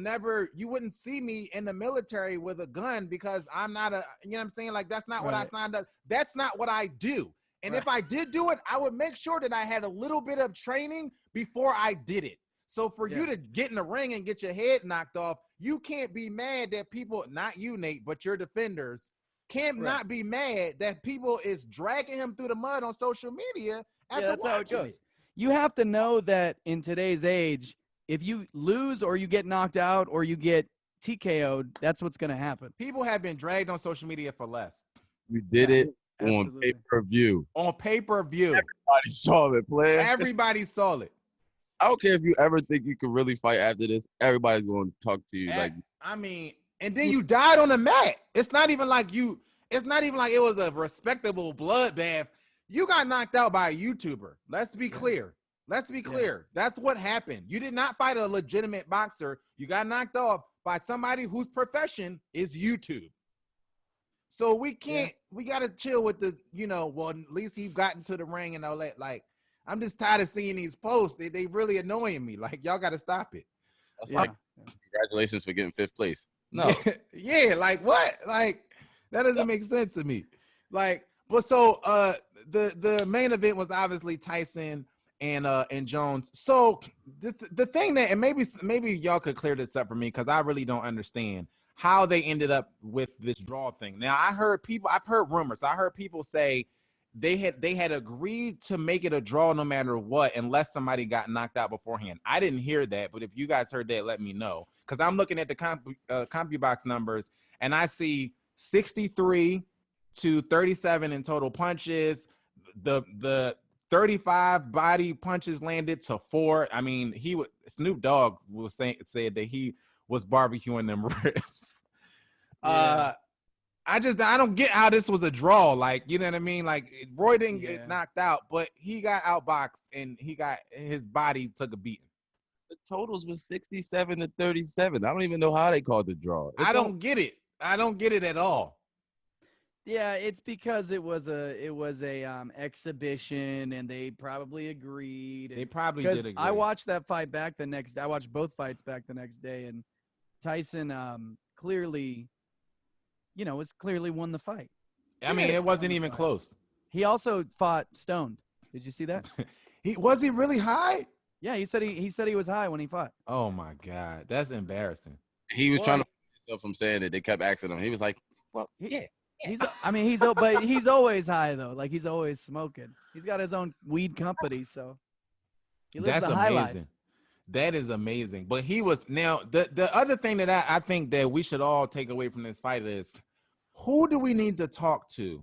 you wouldn't see me in the military with a gun because I'm not you know what I'm saying? Like, that's not what I signed up. That's not what I do. And if I did do it, I would make sure that I had a little bit of training before I did it. So for you to get in the ring and get your head knocked off, you can't be mad that people, not you, Nate, but your defenders, not be mad that people is dragging him through the mud on social media. That's how it goes. You have to know that in today's age, if you lose or you get knocked out or you get TKO'd, that's what's going to happen. People have been dragged on social media for less. You did it on pay-per-view. On pay-per-view. Everybody saw it, player. Everybody saw it. I don't care if you ever think you could really fight after this. Everybody's going to talk to you. And then you died on the mat. It's not even like it was a respectable bloodbath. You got knocked out by a YouTuber. Let's be clear. That's what happened. You did not fight a legitimate boxer. You got knocked off by somebody whose profession is YouTube. So we got to chill with the, well, at least he got into the ring and all that. Like, I'm just tired of seeing these posts. They really annoying me. Like, y'all got to stop it. That's like, congratulations for getting 5th place. No. Yeah, like what? Like, that doesn't make sense to me. Like, but so the main event was obviously Tyson and Jones. So the thing that, and maybe y'all could clear this up for me, because I really don't understand how they ended up with this draw thing. Now I've heard rumors. I heard people say they had agreed to make it a draw no matter what, unless somebody got knocked out beforehand. I didn't hear that, but if you guys heard that, let me know, because I'm looking at the CompuBox numbers and I see 63 to 37 in total punches. The 35 body punches landed to 4. I mean, Snoop Dogg said that he was barbecuing them ribs. I don't get how this was a draw. Like, you know what I mean? Like, Roy didn't get knocked out, but he got outboxed and his body took a beating. The totals was 67 to 37. I don't even know how they called the draw. I don't get it. I don't get it at all. Yeah, it's because it was a exhibition, and they probably agreed. They probably did agree. I watched that fight back the next. I watched both fights back the next day, and Tyson clearly won the fight. I mean, it wasn't even close. He also fought stoned. Did you see that? Was he really high? Yeah, he said he was high when he fought. Oh my God, that's embarrassing. He was trying to prevent himself from saying it. They kept asking him. He was like, "Well, yeah." But he's always high though. Like, he's always smoking. He's got his own weed company, so he lives the high life. That is amazing. But he was now the other thing that I think that we should all take away from this fight is, who do we need to talk to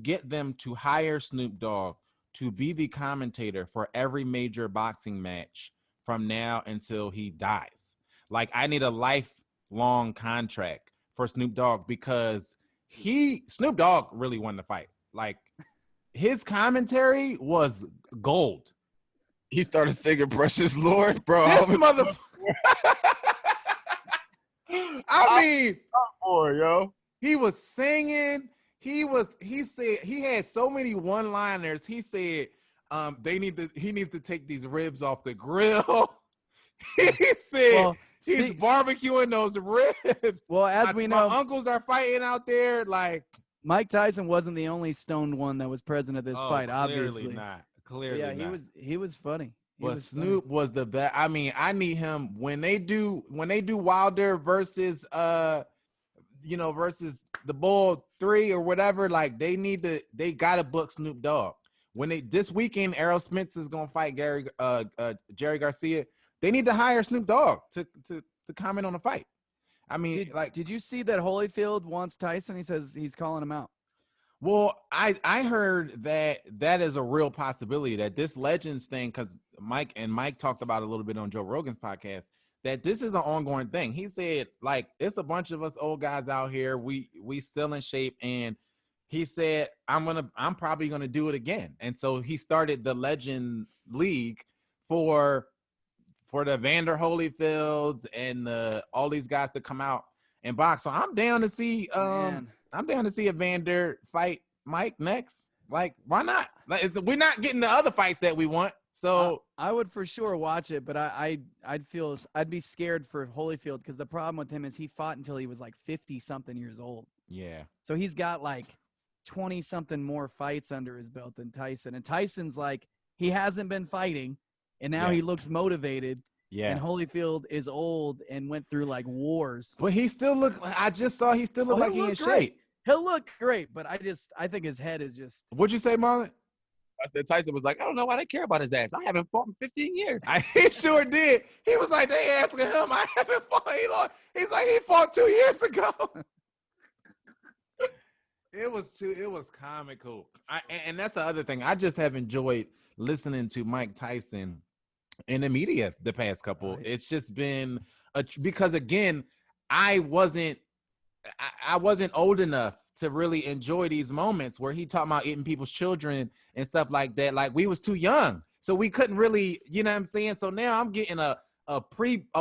get them to hire Snoop Dogg to be the commentator for every major boxing match from now until he dies? Like, I need a lifelong contract for Snoop Dogg, because Snoop Dogg really won the fight. Like, his commentary was gold. He started singing "Precious Lord," bro. This motherfucker. I mean, yo. He was singing. He said he had so many one-liners. He said, he needs to take these ribs off the grill. He said, he's barbecuing those ribs. Well, as we know, my uncles are fighting out there. Like, Mike Tyson wasn't the only stoned one that was present at this fight. Obviously not. Clearly, not. He was funny. Snoop was the best. I mean, I need him when they do Wilder versus versus the Bull 3 or whatever. Like, they gotta book Snoop Dogg. This weekend, Errol Spence is gonna fight Jerry Garcia. They need to hire Snoop Dogg to comment on the fight. I mean, did you see that Holyfield wants Tyson? He says he's calling him out. Well, I heard that is a real possibility, that this Legends thing, because Mike talked about it a little bit on Joe Rogan's podcast, that this is an ongoing thing. He said, like, it's a bunch of us old guys out here. We still in shape, and he said, I'm probably gonna do it again. And so he started the Legend League for the Vander Holyfields and all these guys to come out and box. So I'm down to see Evander fight Mike next. Like, why not? Like, we're not getting the other fights that we want. So I would for sure watch it, but I'd be scared for Holyfield because the problem with him is he fought until he was like 50-something years old. Yeah. So he's got like 20-something more fights under his belt than Tyson. And Tyson's like, he hasn't been fighting, and now he looks motivated. Yeah. And Holyfield is old and went through like wars. But he still look. I just saw he still look like he in shape. He'll look great, but I think his head is just. What'd you say, Marlon? I said Tyson was like, I don't know why they care about his ass. I haven't fought in 15 years. He sure did. He was like, they asking him, I haven't fought. He's like, he fought 2 years ago. It was comical. And that's the other thing. I just have enjoyed listening to Mike Tyson in the media the past couple. Right. It's just been because again, I wasn't old enough to really enjoy these moments where he talking about eating people's children and stuff like that. Like, we was too young, so we couldn't really, you know what I'm saying? So now I'm getting a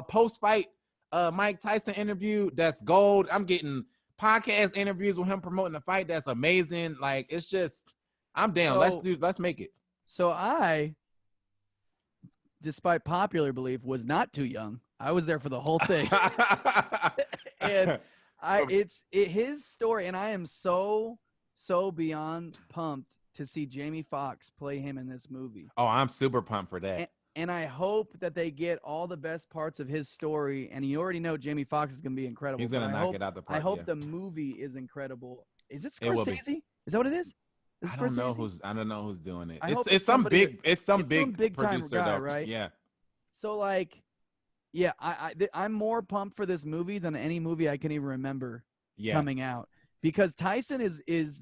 post-fight Mike Tyson interview that's gold. I'm getting podcast interviews with him promoting the fight. That's amazing. Like, it's just, I'm down. Let's make it. So I, despite popular belief, was not too young. I was there for the whole thing. And his story, and I am so beyond pumped to see Jamie Foxx play him in this movie. Oh, I'm super pumped for that. And I hope that they get all the best parts of his story. And you already know Jamie Foxx is going to be incredible. He's going to knock it out the park. I hope the movie is incredible. Is it Scorsese? Is that what it is? I don't know who's doing it. It's some big producer guy, though. Right? Yeah. So like, yeah, I'm more pumped for this movie than any movie I can even remember coming out, because Tyson is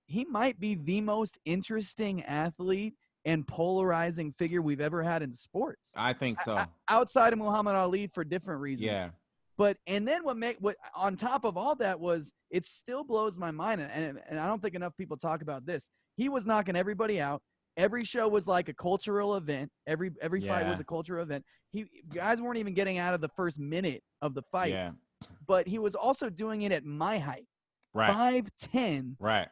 he might be the most interesting athlete and polarizing figure we've ever had in sports. I think so. Outside of Muhammad Ali for different reasons. Yeah. But and then what on top of all that was, it still blows my mind, and I don't think enough people talk about this. He was knocking everybody out. Every show was like a cultural event. Every fight was a cultural event. Guys weren't even getting out of the first minute of the fight. Yeah. But he was also doing it at my height. Right. 5'10". Right.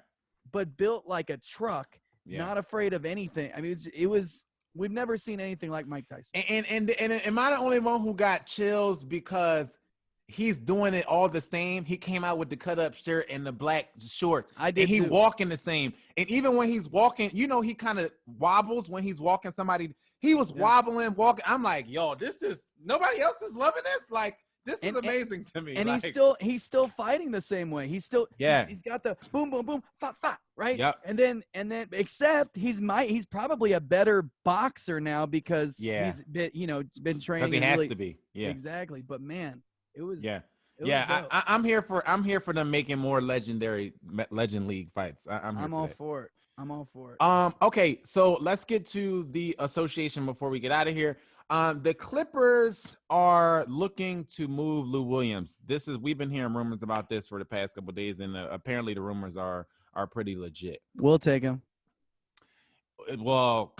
But built like a truck, not afraid of anything. I mean, we've never seen anything like Mike Tyson. And am I the only one who got chills because he's doing it all the same? He came out with the cut-up shirt and the black shorts. I did. And he walking the same. And even when he's walking, he kind of wobbles when he's walking somebody. He was walking. I'm like, yo, nobody else is loving this. Like, this is amazing to me. And he's still fighting the same way. He's got the boom, boom, boom, fa, fa, right? Yep. And then except he's probably a better boxer now because he's been training. Because he has to be. Yeah. Exactly. But man, it was I'm here for them making more legend league fights. I'm all for it. I'm all for it. Okay, so let's get to the association before we get out of here. The Clippers are looking to move Lou Williams. We've been hearing rumors about this for the past couple of days, and apparently the rumors are pretty legit. We'll take him. Well,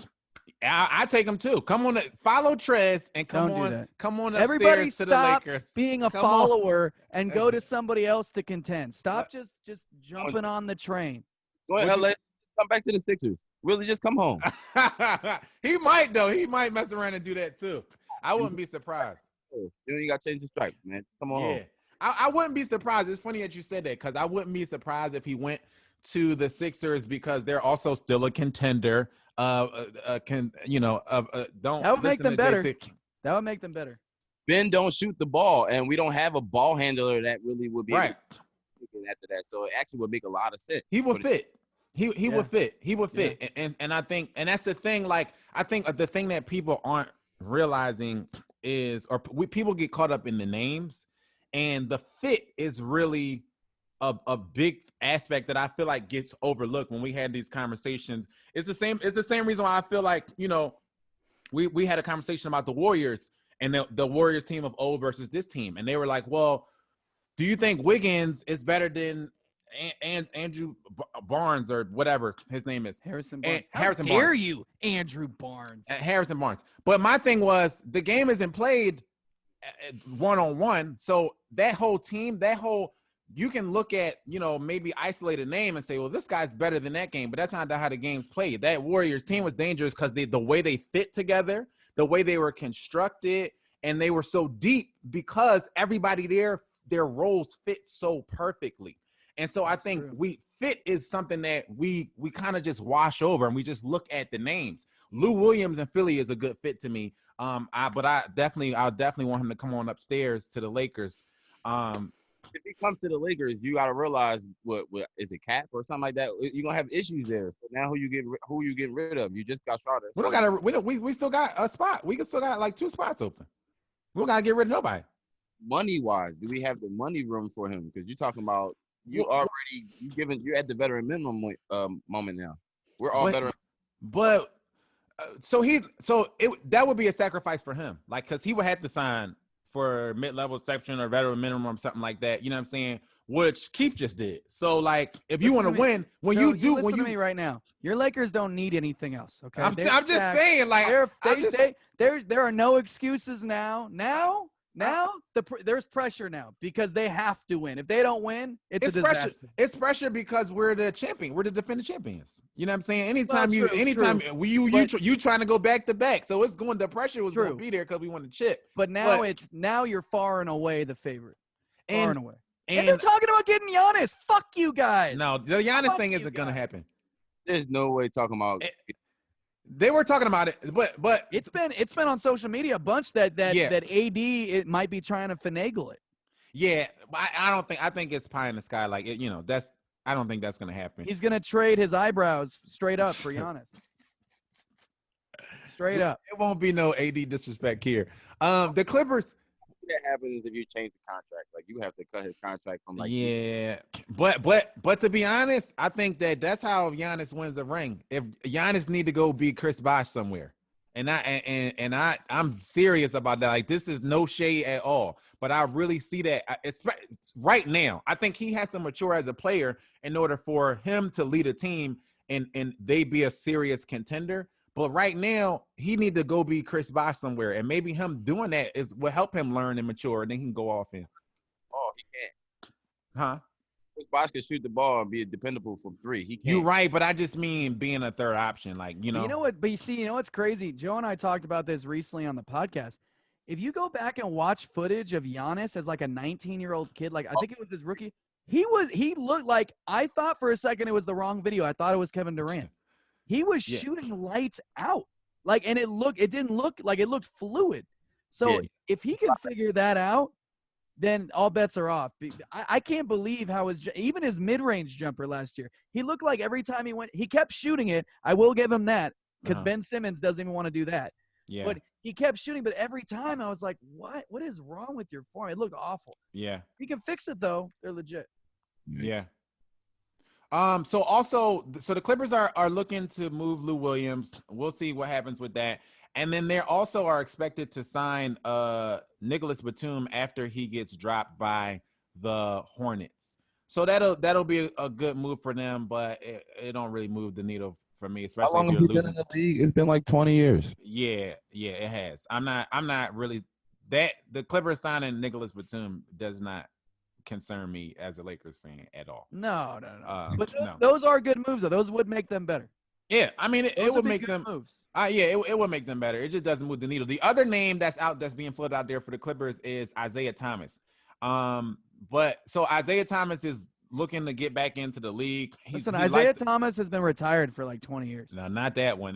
I take him too. Come on, follow Trez and come on upstairs Everybody to the Lakers. Being a follower and go to somebody else to contend. Stop just jumping on the train. Go ahead, LA. Come back to the Sixers. Really, just come home. He might though. He might mess around and do that too. I wouldn't be surprised. You got to change the stripes, man. Come on home. I wouldn't be surprised. It's funny that you said that because I wouldn't be surprised if he went to the Sixers because they're also still a contender. That would make them better. That would make them better. Ben don't shoot the ball, and we don't have a ball handler that really would be able to after that. So it actually would make a lot of sense. He would fit. He would fit. He would fit. And I think, and that's the thing. Like, I think the thing that people aren't realizing is, people get caught up in the names, and the fit is really a big aspect that I feel like gets overlooked when we had these conversations. It's the same reason why I feel like, we had a conversation about the Warriors and the Warriors team of old versus this team. And they were like, well, do you think Wiggins is better than and Andrew Barnes or whatever his name is. Harrison Barnes. How dare you, Andrew Barnes? Harrison Barnes. But my thing was the game isn't played one-on-one. So that whole team, you can look at, maybe isolate a name and say, well, this guy's better than that game, but that's not how the game's played. That Warriors team was dangerous because the way they fit together, the way they were constructed, and they were so deep because everybody there, their roles fit so perfectly. And so I think fit is something that we kind of just wash over and we just look at the names. Lou Williams in Philly is a good fit to me. I'll definitely want him to come on upstairs to the Lakers. If he comes to the Lakers, you got to realize what is it, Cap or something like that? You're gonna have issues there. So now who you getting rid of? You just got Schroeder. We still got a spot. We still got like 2 spots open. We don't gotta get rid of nobody. Money wise, do we have the money room for him? Because you're talking about you're at the veteran minimum moment now. We're all veteran. But that would be a sacrifice for him, like because he would have to sign for mid-level section or veteran minimum, something like that. You know what I'm saying? Which Keith just did. So like, if you want to win, listen to me right now, your Lakers don't need anything else. Okay, I'm just saying, like, there are no excuses now. There's pressure now because they have to win. If they don't win, it's a disaster. Pressure. It's pressure because we're the champion. We're the defending champions. You know what I'm saying? Anytime you trying to go back to back, so it's going. The pressure was going to be there because we won the chip. But now you're far and away the favorite. Far and away. And they're talking about getting Giannis. Fuck you guys. No, the Giannis thing isn't going to happen. There's no way talking about. They were talking about it, but it's been on social media a bunch that AD it might be trying to finagle it. Yeah, I think it's pie in the sky. Like I don't think that's gonna happen. He's gonna trade his eyebrows straight up for Giannis. Straight up. It won't be no AD disrespect here. The Clippers. That happens if you change the contract. Like you have to cut his contract from like. Yeah, but to be honest, I think that's how Giannis wins the ring. If Giannis need to go beat Chris Bosh somewhere, and I'm serious about that. Like this is no shade at all, but I really see that. It's right now. I think he has to mature as a player in order for him to lead a team and they be a serious contender. But right now, he need to go be Chris Bosh somewhere, and maybe him doing that will help him learn and mature, and then he can go off in. Oh, he can't. Huh? Chris Bosh can shoot the ball and be dependable from 3. He can't. You're right, but I just mean being a third option, like You know what? But you know what's crazy? Joe and I talked about this recently on the podcast. If you go back and watch footage of Giannis as like a 19-year-old kid, like I think it was his rookie, he looked like I thought for a second it was the wrong video. I thought it was Kevin Durant. He was shooting lights out, like, and it didn't look like it looked fluid. So if he can figure that out, then all bets are off. I can't believe how even his mid-range jumper last year, he looked like every time he kept shooting it. I will give him that because Ben Simmons doesn't even want to do that. Yeah. But he kept shooting, but every time I was like, what is wrong with your form? It looked awful. Yeah. He can fix it though. They're legit. Yeah. So the Clippers are looking to move Lou Williams. We'll see what happens with that. And then they also are expected to sign Nicholas Batum after he gets dropped by the Hornets. So that'll be a good move for them, but it don't really move the needle for me, especially. How long has he been in the league? It's been like 20 years. Yeah, it has. I'm not really that the Clippers signing Nicholas Batum does not concern me as a Lakers fan at all. No. But those are good moves, though. Those would make them better. Yeah, I mean, it would make them moves. It would make them better. It just doesn't move the needle. The other name that's being floated out there for the Clippers is Isaiah Thomas. But so Isaiah Thomas is looking to get back into the league. Isaiah Thomas has been retired for like 20 years. No, not that one.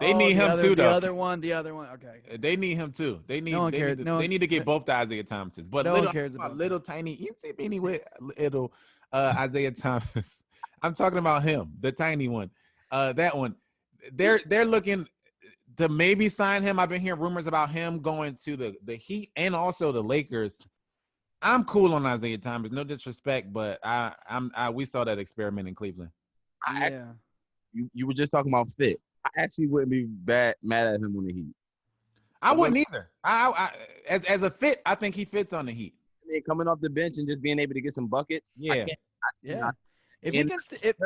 They need him too, though. The other one. Okay. They need him too. They need to get both the Isaiah Thomases. But no one cares about little tiny itsy bitty with little Isaiah Thomas. I'm talking about him, the tiny one. That one. They're looking to maybe sign him. I've been hearing rumors about him going to the Heat and also the Lakers. I'm cool on Isaiah Thomas. No disrespect, but we saw that experiment in Cleveland. You were just talking about fit. I actually wouldn't be mad at him on the Heat. I wouldn't either. As a fit, I think he fits on the Heat. I mean, coming off the bench and just being able to get some buckets. Yeah. Yeah. If he can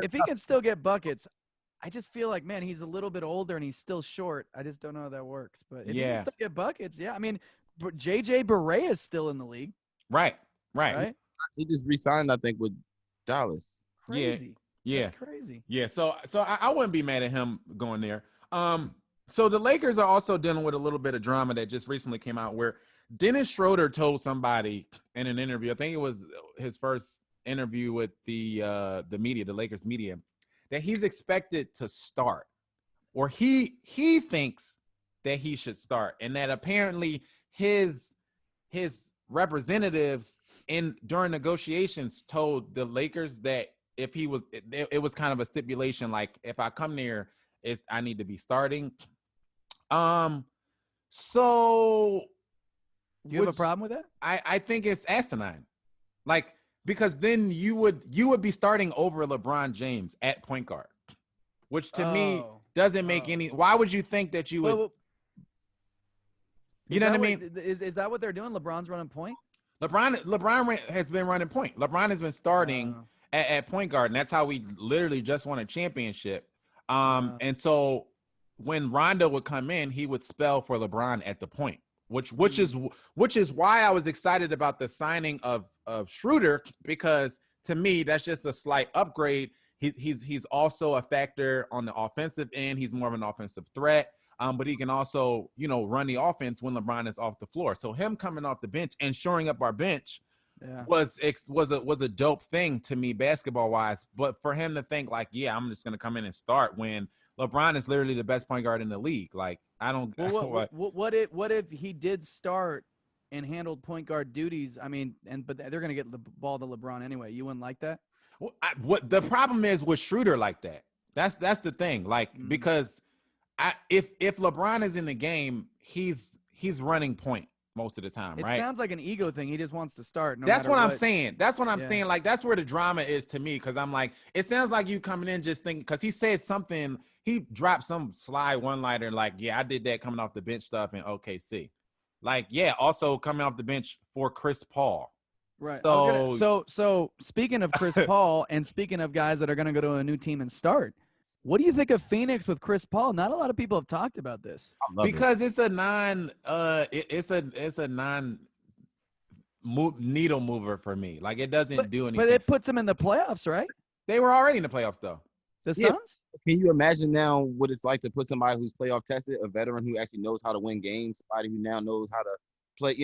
if he can still get buckets, I just feel like, man, he's a little bit older and he's still short. I just don't know how that works. But if he can still get buckets, yeah. I mean, JJ Barea is still in the league. Right. He just re-signed, I think, with Dallas. Crazy. Yeah. That's crazy. Yeah. So I wouldn't be mad at him going there. So the Lakers are also dealing with a little bit of drama that just recently came out where Dennis Schroeder told somebody in an interview, I think it was his first interview with the media, the Lakers media, that he's expected to start, or he thinks that he should start, and that apparently his representatives during negotiations told the Lakers that if he was, it was kind of a stipulation, like if I come there, I need to be starting. So you have a problem with that? I think it's asinine, like, because then you would be starting over LeBron James at point guard, which to me doesn't make any. Why would you think that you would? You know what I mean? Is that what they're doing? LeBron's running point? LeBron has been running point. LeBron has been starting at point guard, and that's how we literally just won a championship. And so when Rondo would come in, he would spell for LeBron at the point, which is why I was excited about the signing of Schroeder, because to me that's just a slight upgrade. He's also a factor on the offensive end. He's more of an offensive threat. But he can also, run the offense when LeBron is off the floor. So him coming off the bench and shoring up our bench was a dope thing to me, basketball wise. But for him to think like, yeah, I'm just gonna come in and start when LeBron is literally the best point guard in the league. Like, I don't. Well, what if he did start and handled point guard duties? I mean, but they're gonna get the ball to LeBron anyway. You wouldn't like that? Well, what the problem is with Schroeder like that? That's the thing. Like, because if LeBron is in the game, he's running point most of the time, right? It sounds like an ego thing. He just wants to start. That's what I'm saying. That's what I'm saying. Like, that's where the drama is to me, because I'm like, it sounds like you coming in just thinking, because he said something, he dropped some sly one-liner like, yeah, I did that coming off the bench stuff in OKC. Like, yeah, also coming off the bench for Chris Paul. Right. So speaking of Chris Paul and speaking of guys that are going to go to a new team and start, what do you think of Phoenix with Chris Paul? Not a lot of people have talked about this because it's a needle mover for me. Like, it doesn't do anything. But it puts them in the playoffs, right? They were already in the playoffs, though. The Suns? Can you imagine now what it's like to put somebody who's playoff tested, a veteran who actually knows how to win games, somebody who now knows how to play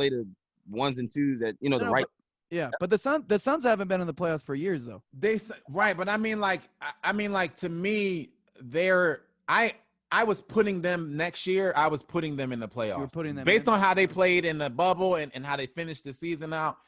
the ones and twos at the right. But the Suns haven't been in the playoffs for years, though. Right, but I mean, to me, I was putting them next year. I was putting them in the playoffs. You were putting them based on how they played in the bubble and how they finished the season out.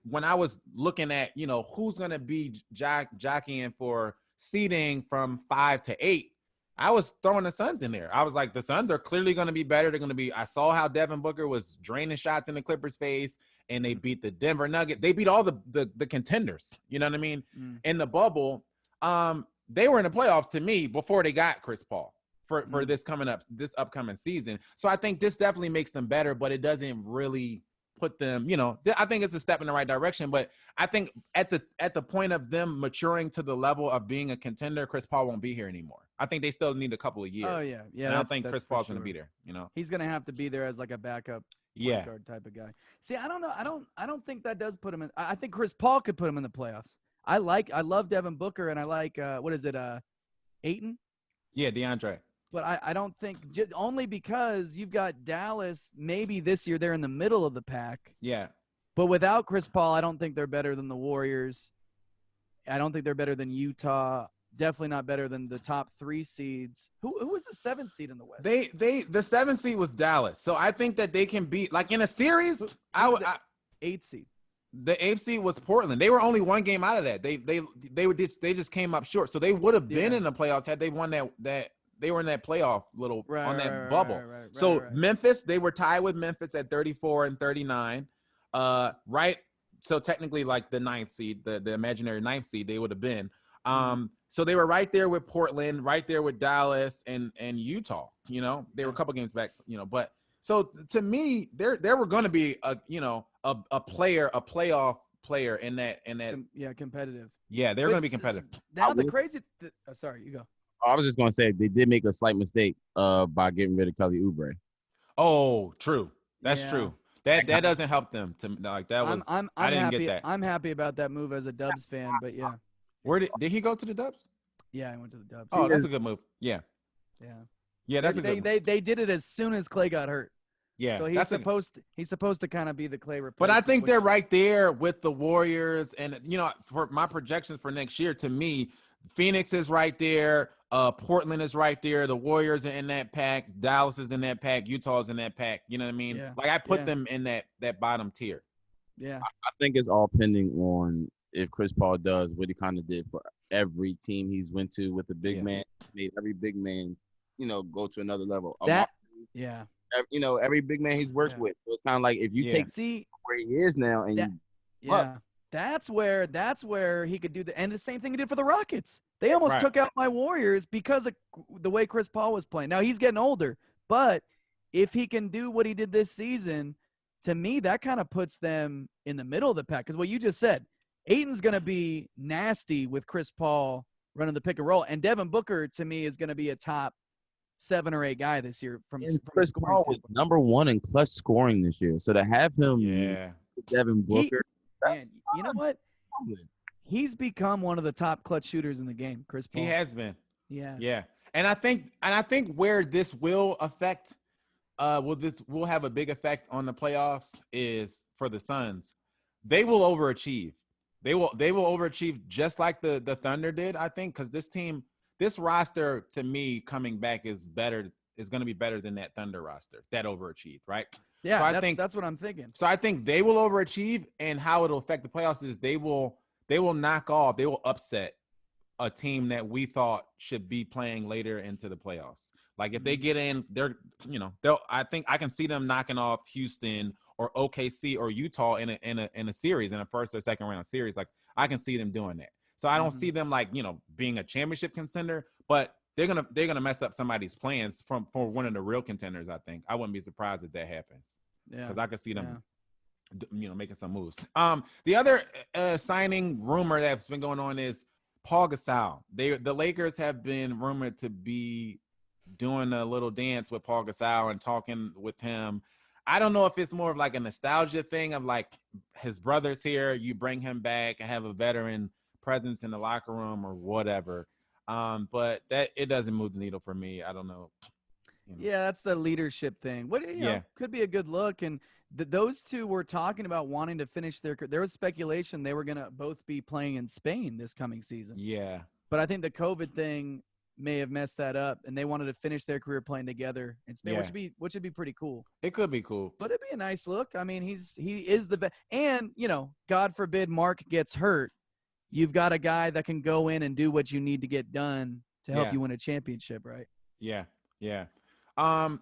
When I was looking at who's going to be jockeying for seeding from 5 to 8, I was throwing the Suns in there. I was like, the Suns are clearly going to be better. They're going to be. I saw how Devin Booker was draining shots in the Clippers' face, and they beat the Denver Nuggets. They beat all the contenders. You know what I mean? In the bubble, they were in the playoffs to me before they got Chris Paul for this upcoming season. So I think this definitely makes them better, but it doesn't really put them. I think it's a step in the right direction, but I think at the point of them maturing to the level of being a contender, Chris Paul won't be here anymore. I think they still need a couple of years. Oh yeah. And I don't think Chris Paul's going to be there. He's going to have to be there as like a backup point guard type of guy. See, I don't know. I don't think that does put him in. I think Chris Paul could put him in the playoffs. I love Devin Booker, and I like Ayton? Yeah, DeAndre. But I don't think only because you've got Dallas. Maybe this year they're in the middle of the pack. Yeah. But without Chris Paul, I don't think they're better than the Warriors. I don't think they're better than Utah. Definitely not better than the top 3 seeds. Who was the 7th seed in the West? The 7th seed was Dallas. So I think that they can beat, like, in a series. I would 8th seed. The 8th seed was Portland. They were only one game out of that. They just came up short. So they would have been in the playoffs had they won that. They were in that playoff bubble. Right. Memphis, they were tied with Memphis at 34 and 39. Right. So technically, like the 9th seed, the imaginary 9th seed, they would have been. So they were right there with Portland, right there with Dallas and Utah. They were a couple games back. But so to me, there were going to be a playoff player in that. Competitive. Yeah, they're going to be competitive. Now the crazy. Sorry, you go. I was just gonna say they did make a slight mistake by getting rid of Kelly Oubre. Oh, true. That's true. That doesn't help them to like that was. I didn't happy, get that. I'm happy about that move as a Dubs fan, but yeah. Where did he go to the Dubs? Yeah, I went to the Dubs. Oh, that's a good move. Yeah. That's a good move. They did it as soon as Clay got hurt. Yeah, so he's supposed to kind of be the Clay replacement. But I think they're right there with the Warriors, and for my projections for next year, to me, Phoenix is right there. Portland is right there. The Warriors are in that pack. Dallas is in that pack. Utah's in that pack. You know what I mean? Yeah. Like I put them in that bottom tier. Yeah. I think it's all pending on if Chris Paul does what he kind of did for every team he's went to with the big man, made every big man, go to another level. Every big man he's worked with. So it's kind of like if you take where he is now and that's where he could do and the same thing he did for the Rockets. They almost took out my Warriors because of the way Chris Paul was playing. Now he's getting older, but if he can do what he did this season, to me that kind of puts them in the middle of the pack. Because what you just said, Ayton's going to be nasty with Chris Paul running the pick and roll, and Devin Booker to me is going to be a top 7 or 8 guy this year. From Chris Paul was number 1 in clutch scoring this year, so to have him, Devin Booker, you know what? He's become one of the top clutch shooters in the game, Chris Paul. He has been. Yeah. And I think where this will affect, will have a big effect on the playoffs is for the Suns. They will overachieve. They will overachieve just like the Thunder did, I think, because this roster to me coming back is going to be better than that Thunder roster that overachieved, right? Yeah, so that's what I'm thinking. So I think they will overachieve, and how it'll affect the playoffs is they will upset a team that we thought should be playing later into the playoffs. Like if they get in, I think I can see them knocking off Houston or OKC or Utah in a series, in a first or second round series. Like I can see them doing that. So I don't see them being a championship contender, but they're gonna mess up somebody's plans for one of the real contenders. I think I wouldn't be surprised if that happens. Yeah, because I could see them, making some moves. The other signing rumor that's been going on is Paul Gasol. The Lakers have been rumored to be doing a little dance with Paul Gasol and talking with him. I don't know if it's more of like a nostalgia thing of like his brother's here, you bring him back and have a veteran presence in the locker room or whatever. But that it doesn't move the needle for me. I don't know. Yeah, that's the leadership thing. Could be a good look. And those two were talking about wanting to finish there was speculation they were going to both be playing in Spain this coming season. Yeah. But I think the COVID thing may have messed that up, and they wanted to finish their career playing together in Spain, which would be pretty cool. It could be cool. But it'd be a nice look. I mean, he is the best. And, God forbid Mark gets hurt. You've got a guy that can go in and do what you need to get done to help you win a championship, right? Yeah. The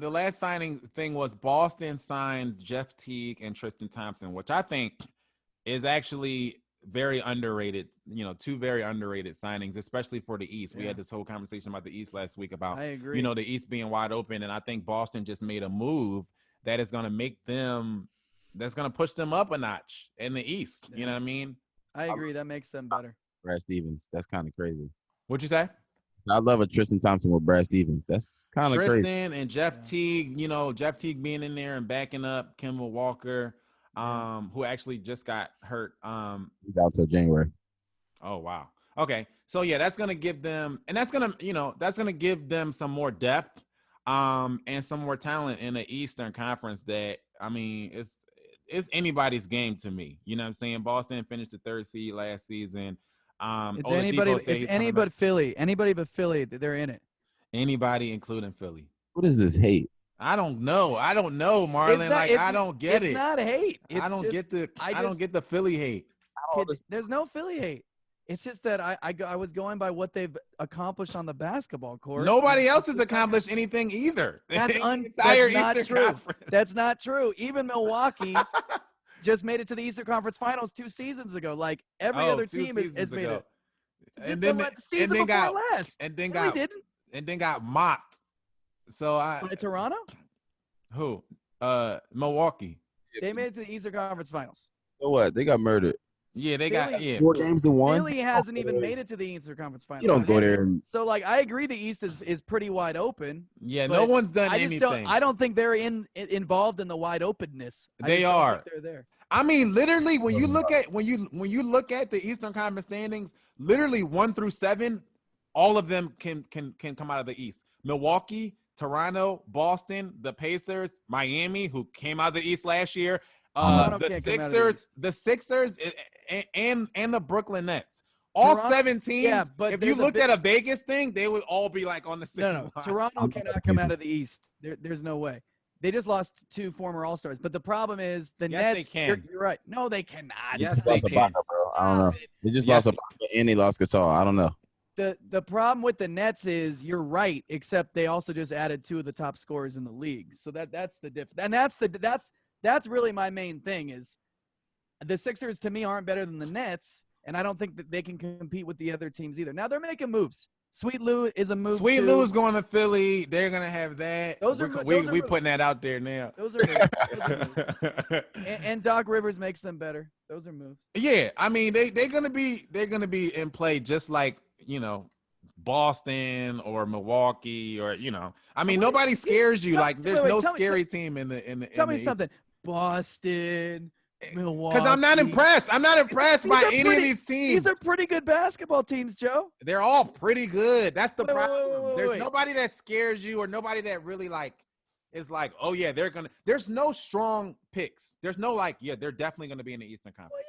last signing thing was Boston signed Jeff Teague and Tristan Thompson, which I think is actually very underrated. Two very underrated signings, especially for the East. We had this whole conversation about the East last week about, I agree. The East being wide open, and I think Boston just made a move that is going to that's going to push them up a notch in the East. You know what I mean? I agree. That makes them better. Brad Stevens. That's kind of crazy. What'd you say? I love a Tristan Thompson with Brad Stevens. That's kind of crazy. Tristan and Jeff Teague, Jeff Teague being in there and backing up Kemba Walker, who actually just got hurt. He's out till January. Oh, wow. Okay. So, that's going to give them – and that's going to give them some more depth and some more talent in the Eastern Conference that, I mean, it's anybody's game to me. You know what I'm saying? Boston finished the 3rd seed last season. It's any but Philly. Anybody but Philly, they're in it. Anybody, including Philly. What is this hate? I don't know, Marlon. I don't get it. It's not hate. I don't get the Philly hate. There's no Philly hate. It's just that I was going by what they've accomplished on the basketball court. Nobody else has accomplished anything either. That's not true. That's not true. Even Milwaukee just made it to the Eastern Conference Finals 2 seasons ago. Like every other team has made it. And then got mocked. So by Toronto? Who? Milwaukee. They made it to the Eastern Conference Finals. So what? They got murdered. Yeah, they got 4 games to 1. Philly hasn't even made it to the Eastern Conference Finals. You don't go there. So, like, I agree the East is pretty wide open. Yeah, no one's done anything. I don't think they're involved in the wide openness. They are. They're there. I mean, literally, when you look at the Eastern Conference standings, literally 1 through 7, all of them can come out of the East. Milwaukee, Toronto, Boston, the Pacers, Miami, who came out of the East last year, the Sixers, and the Brooklyn Nets. All Toronto, 7 teams. Yeah, but if you looked at a Vegas thing, they would all be like on the same line. Toronto cannot come out of the East. There's no way. They just lost 2 former All-Stars. But the problem is the Nets. They can. You're right. No, they cannot. Yes, they can. I don't know. They just lost a and they lost Gasol. I don't know. The problem with the Nets is you're right, except they also just added 2 of the top scorers in the league. So that's the difference. And that's really my main thing is the Sixers to me aren't better than the Nets, and I don't think that they can compete with the other teams either. Now they're making moves. Sweet Lou is a move. Sweet Lou's going to Philly. They're going to have that. We putting that out there now. Those are moves. And Doc Rivers makes them better. Those are moves. Yeah, I mean they're going to be in play just like, Boston or Milwaukee or I mean nobody scares you. Like there's no scary team in the Tell me something. Boston, Milwaukee. Because I'm not impressed. I'm not impressed by any of these teams. These are pretty good basketball teams, Joe. They're all pretty good. That's the problem. Wait. There's nobody that scares you or nobody that really is like, oh yeah, there's no strong picks. There's no they're definitely gonna be in the Eastern Conference. Well,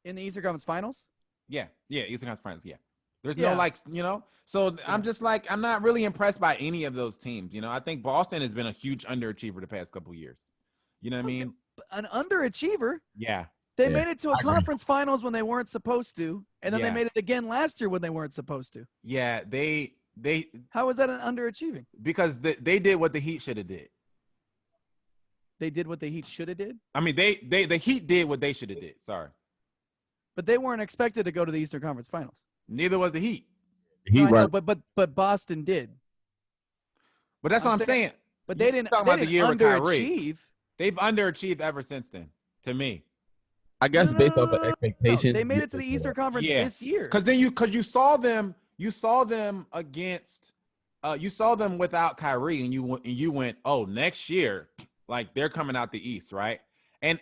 yeah. In the Eastern Conference Finals? Yeah, Eastern Conference Finals, yeah. There's no so I'm just I'm not really impressed by any of those teams. I think Boston has been a huge underachiever the past couple of years. You know what I mean? An underachiever? Yeah. They made it to a conference finals when they weren't supposed to, and then they made it again last year when they weren't supposed to. Yeah, they How is that an underachieving? Because they did what the Heat should have did. They did what the Heat should have did? I mean, the Heat did what they should have did. Sorry. But they weren't expected to go to the Eastern Conference Finals. Neither was the Heat. But Boston did. But that's what I'm saying. But they didn't. Talking about the year with Kyrie. Underachieve. They've underachieved ever since then. To me, I guess based off of expectations, they made it to the Eastern Conference this year. Because you saw them against, you saw them without Kyrie, and you went, oh, next year, they're coming out the East, right? And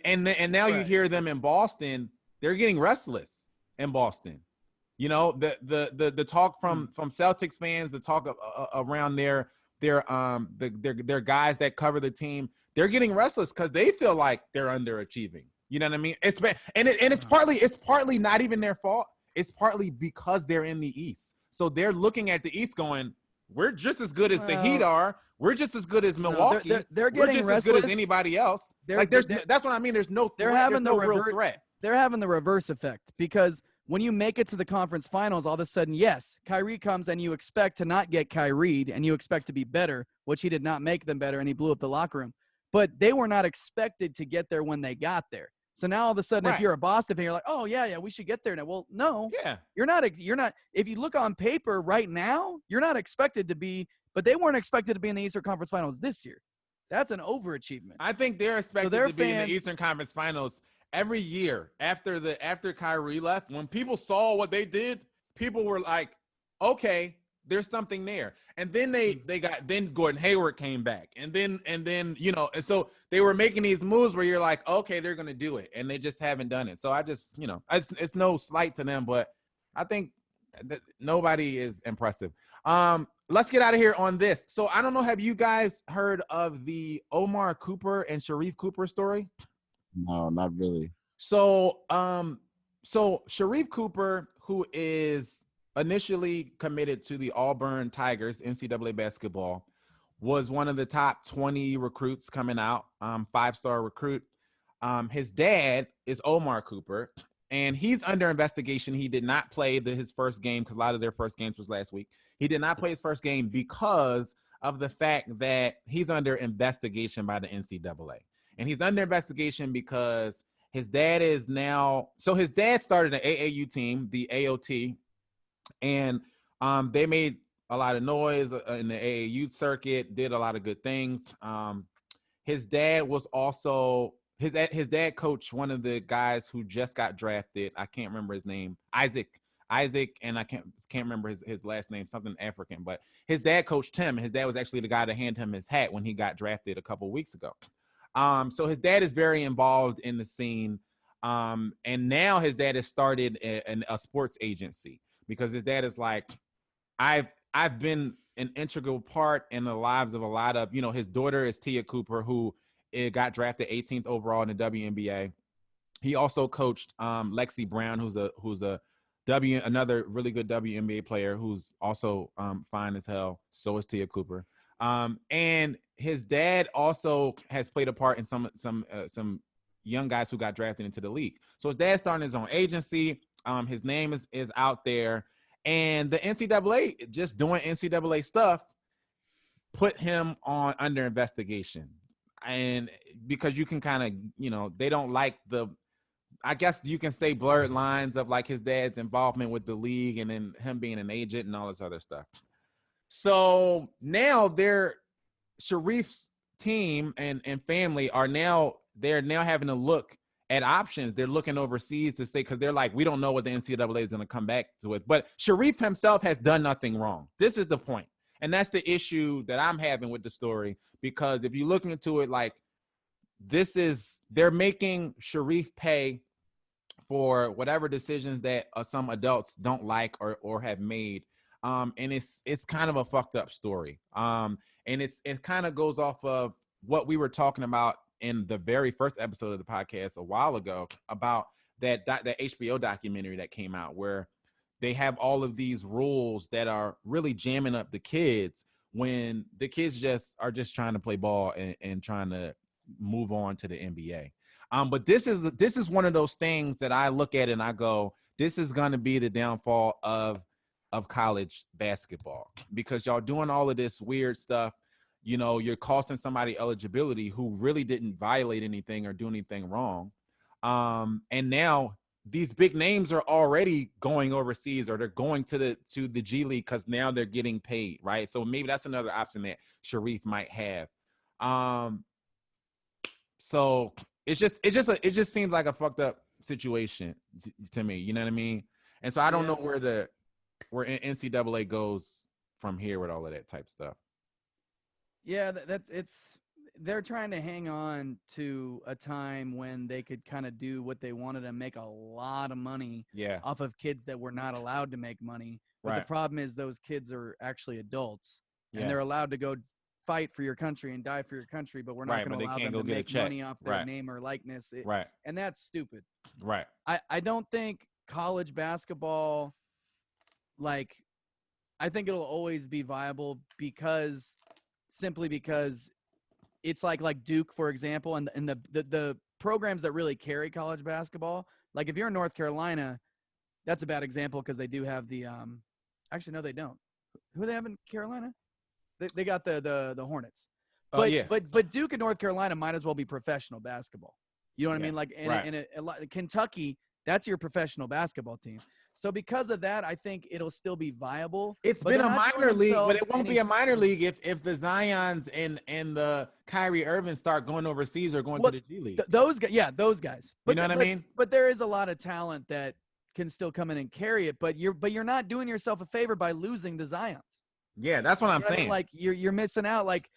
now you hear them in Boston, they're getting restless in Boston. The talk from Celtics fans, the talk around their guys that cover the team, they're getting restless because they feel like they're underachieving. You know what I mean? It's partly not even their fault. It's partly because they're in the East. So they're looking at the East going, we're just as good as the Heat are. We're just as good as Milwaukee. They're getting just restless. as good as anybody else. That's what I mean. There's no real threat. They're having the reverse effect because when you make it to the conference finals, all of a sudden, yes, Kyrie comes and you expect to not get Kyried and you expect to be better, which he did not make them better, and he blew up the locker room. But they were not expected to get there when they got there. So now all of a sudden, if you're a Boston fan, you're like, oh, yeah, we should get there now. Well, no. Yeah. You're not. If you look on paper right now, you're not expected to be, but they weren't expected to be in the Eastern Conference Finals this year. That's an overachievement. I think they're expected to be in the Eastern Conference Finals every year after Kyrie left. When people saw what they did, people were like, okay, there's something there. And then then Gordon Hayward came back. And then and so they were making these moves where you're like, okay, they're going to do it. And they just haven't done it. So I just, it's no slight to them, but I think that nobody is impressive. Let's get out of here on this. So I don't know, have you guys heard of the Omar Cooper and Sharif Cooper story? No, not really. So Sharif Cooper, who is initially committed to the Auburn Tigers NCAA basketball, was one of the top 20 recruits coming out, 5-star recruit. His dad is Omar Cooper, and he's under investigation. He did not play his first game because a lot of their first games was last week. He did not play his first game because of the fact that he's under investigation by the NCAA. And he's under investigation because his dad is now – so his dad started an AAU team, the AOT, and they made a lot of noise in the AAU circuit, did a lot of good things. His dad was also his dad coached one of the guys who just got drafted. I can't remember his name. Isaac, and I can't remember his last name, something African, but his dad coached him. His dad was actually the guy to hand him his hat when he got drafted a couple weeks ago. So his dad is very involved in the scene. And now his dad has started a sports agency because his dad is like, I've been an integral part in the lives of a lot of, his daughter is Tia Cooper, who got drafted 18th overall in the WNBA. He also coached Lexi Brown, who's another really good WNBA player who's also fine as hell. So is Tia Cooper. And his dad also has played a part in some young guys who got drafted into the league. So his dad's starting his own agency. His name is out there. And the NCAA, just doing NCAA stuff, put him under investigation. And because you can kind of, they don't like I guess you can say blurred lines of like his dad's involvement with the league and then him being an agent and all this other stuff. So now Sharif's team and family they're now having to look at options. They're looking overseas to say, because they're like, we don't know what the NCAA is going to come back to it. But Sharif himself has done nothing wrong. This is the point. And that's the issue that I'm having with the story, because if you look into it, like, they're making Sharif pay for whatever decisions that some adults don't like or have made. And it's kind of a fucked up story. And it kind of goes off of what we were talking about in the very first episode of the podcast a while ago about that HBO documentary that came out, where they have all of these rules that are really jamming up the kids when the kids are just trying to play ball and trying to move on to the NBA. But this is one of those things that I look at and I go, this is going to be the downfall of college basketball, because y'all doing all of this weird stuff. You're costing somebody eligibility who really didn't violate anything or do anything wrong. And now these big names are already going overseas, or they're going to the G League because now they're getting paid, right? So maybe that's another option that Sharif might have. So it just seems like a fucked up situation to me. You know what I mean? And so I don't know where NCAA goes from here with all of that type stuff. Yeah, they're trying to hang on to a time when they could kind of do what they wanted and make a lot of money off of kids that were not allowed to make money. But the problem is those kids are actually adults, and they're allowed to go fight for your country and die for your country, but we're not going to allow them to make money off their name or likeness. And that's stupid. Right. I don't think college basketball, I think it'll always be viable simply because it's like Duke, for example, and the programs that really carry college basketball. Like if you're in North Carolina, that's a bad example because they do have the actually no, they don't. Who do they have in Carolina? They got the Hornets. But Duke and North Carolina might as well be professional basketball. You know what I mean? Like in Kentucky, that's your professional basketball team. So because of that, I think it'll still be viable. It's been a minor league, but it won't be a minor league if the Zions and the Kyrie Irving start going overseas or going to the G League. Those guys. But, you know what I mean? But there is a lot of talent that can still come in and carry it. But you're not doing yourself a favor by losing the Zions. Yeah, that's what I'm saying. I mean? Like you're missing out. Like,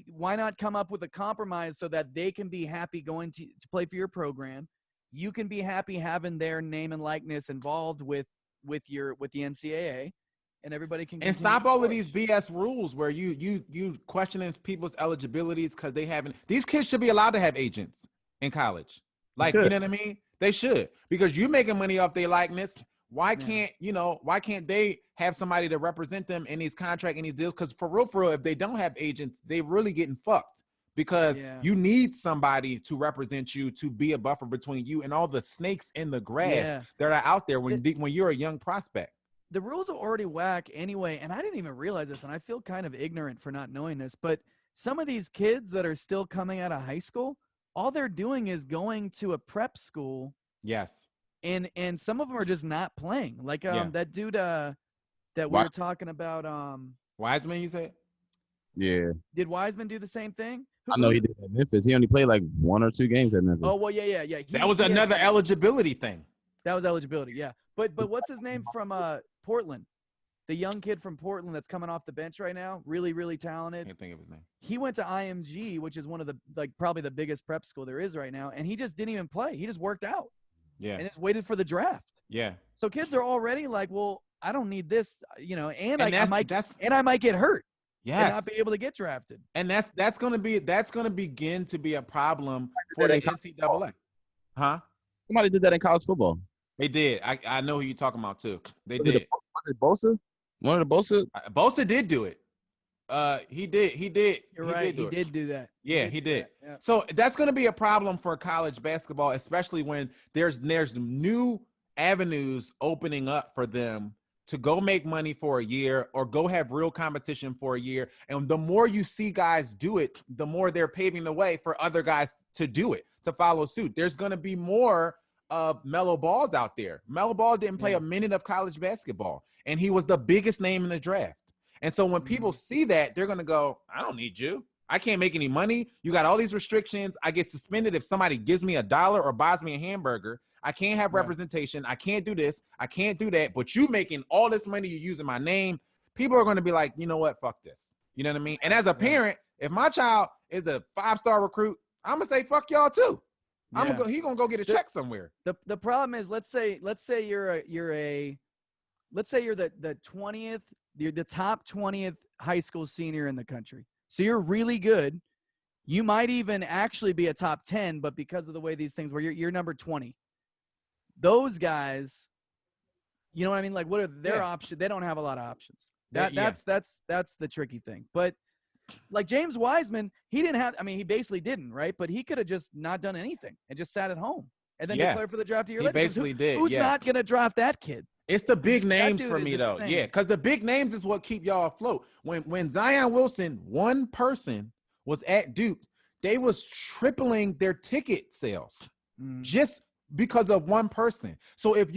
why not come up with a compromise so that they can be happy going to play for your program? You can be happy having their name and likeness involved with the NCAA, and everybody can. And stop all of these BS rules where you questioning people's eligibilities because they haven't. These kids should be allowed to have agents in college. Like, you know what I mean? They should, because you're making money off their likeness. Why can't they have somebody to represent them in these contracts and these deals? Because for real, if they don't have agents, they really getting fucked. Because you need somebody to represent you, to be a buffer between you and all the snakes in the grass that are out there when you're a young prospect. The rules are already whack anyway, and I didn't even realize this, and I feel kind of ignorant for not knowing this, but some of these kids that are still coming out of high school, all they're doing is going to a prep school. Yes. And some of them are just not playing. Like that dude that we were talking about. Wiseman, you say? Yeah. Did Wiseman do the same thing? I know he did at Memphis. He only played like 1 or 2 games at Memphis. Oh well, yeah. That was another eligibility thing. That was eligibility, yeah. But what's his name from Portland? The young kid from Portland that's coming off the bench right now, really, really talented. Can't think of his name. He went to IMG, which is one of the probably the biggest prep school there is right now, and he just didn't even play. He just worked out. Yeah. And just waited for the draft. Yeah. So kids are already like, well, I don't need this, and I might get hurt. Yes. And not be able to get drafted. And that's gonna begin to be a problem for the NCAA. Huh? Somebody did that in college football. They did. I know who you're talking about too. They Was did. it Bosa? One of the Bosa? Bosa did do it. He did. You're right. He did do that. Yeah, he did. Yeah. So that's going to be a problem for college basketball, especially when there's new avenues opening up for them to go make money for a year or go have real competition for a year. And the more you see guys do it, the more they're paving the way for other guys to do it, to follow suit. There's going to be more of Melo Balls out there. Melo Ball didn't play a minute of college basketball, and he was the biggest name in the draft. And so when people see that, they're going to go, I don't need you. I can't make any money. You got all these restrictions. I get suspended if somebody gives me $1 or buys me a hamburger. I can't have representation. I can't do this. I can't do that. But you making all this money, you're using my name. People are going to be like, you know what? Fuck this. You know what I mean? And as a parent, if my child is a 5-star recruit, I'm going to say, fuck y'all too. He's going to go get a check somewhere. The problem is, let's say you're the 20th, you're the top 20th high school senior in the country. So you're really good. You might even actually be a top 10, but because of the way these things were, you're number 20. Those guys, you know what I mean? Like, what are their options? They don't have a lot of options. That's the tricky thing. But like James Wiseman, he basically didn't, right? But he could have just not done anything and just sat at home and then declared for the draft a year later. He basically did. Who's not going to draft that kid? It's the big names for me, though. Insane. Yeah, because the big names is what keep y'all afloat. When Zion Wilson, one person, was at Duke, they was tripling their ticket sales just because of one person. So if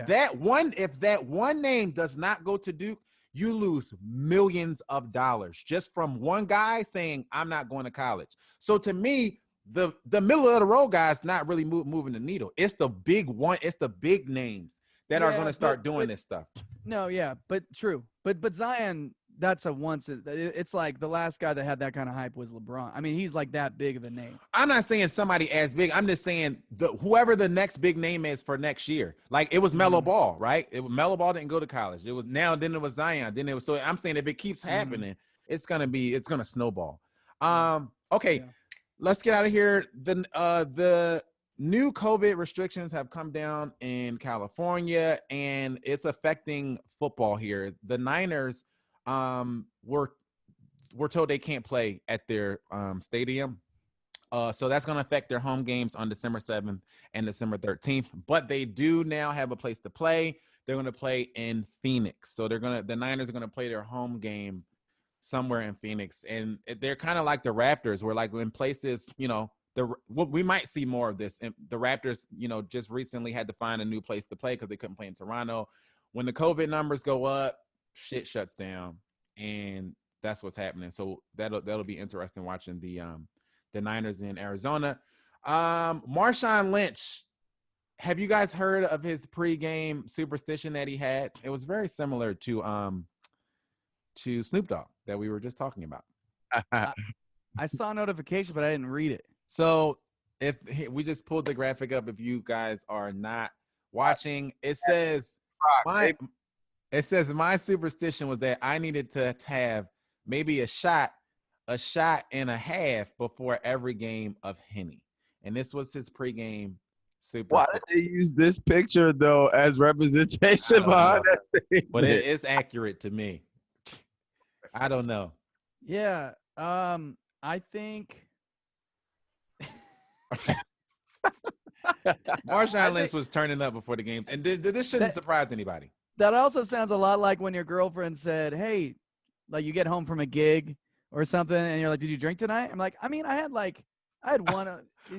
that one name does not go to Duke, you lose millions of dollars just from one guy saying, I'm not going to college. So to me, the middle of the road guys not really moving the needle. It's the big one. It's the big names that are going to start doing this stuff. No, yeah, but true. But Zion, that's it's like the last guy that had that kind of hype was LeBron. I mean, he's like that big of a name. I'm not saying somebody as big. I'm just saying whoever the next big name is for next year. Like it was Melo Ball, right? Melo Ball didn't go to college. Then it was Zion. Then it was, so I'm saying if it keeps happening, it's gonna snowball. Okay, let's get out of here. The new COVID restrictions have come down in California, and it's affecting football here. The Niners were told they can't play at their stadium. So that's going to affect their home games on December 7th and December 13th. But they do now have a place to play. They're going to play in Phoenix. So the Niners are going to play their home game somewhere in Phoenix. And they're kind of like the Raptors, where like in places, we might see more of this. And the Raptors, just recently had to find a new place to play because they couldn't play in Toronto. When the COVID numbers go up, shit shuts down, and that's what's happening. So that'll be interesting watching the Niners in Arizona. Marshawn Lynch, have you guys heard of his pregame superstition that he had? It was very similar to Snoop Dogg that we were just talking about. I saw a notification, but I didn't read it. So if we just pulled the graphic up, if you guys are not watching, it says my superstition was that I needed to have maybe a shot and a half before every game of Henny. And this was his pregame superstition. Why did they use this picture, though, as representation behind that thing? But it's accurate to me. I don't know. Yeah. I think Marshawn Lynch was turning up before the games. And this shouldn't surprise anybody. That also sounds a lot like when your girlfriend said, hey, like you get home from a gig or something and you're like, did you drink tonight? I'm like, I mean, I had one.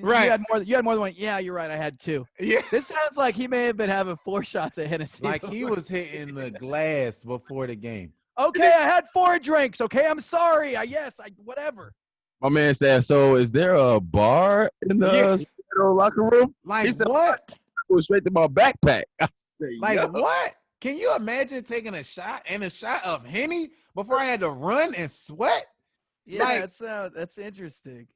Right. You had more than one. Yeah, you're right. I had 2. Yeah. This sounds like he may have been having 4 shots of Hennessy. Like he was hitting the glass before the game. Okay, I had 4 drinks. Okay, I'm sorry. Whatever. My man said, so is there a bar in the locker room? Like, he said, what? I go straight to my backpack. I said, like, yo. what? Can you imagine taking a shot of Henny before I had to run and sweat? Yeah, like, that's interesting.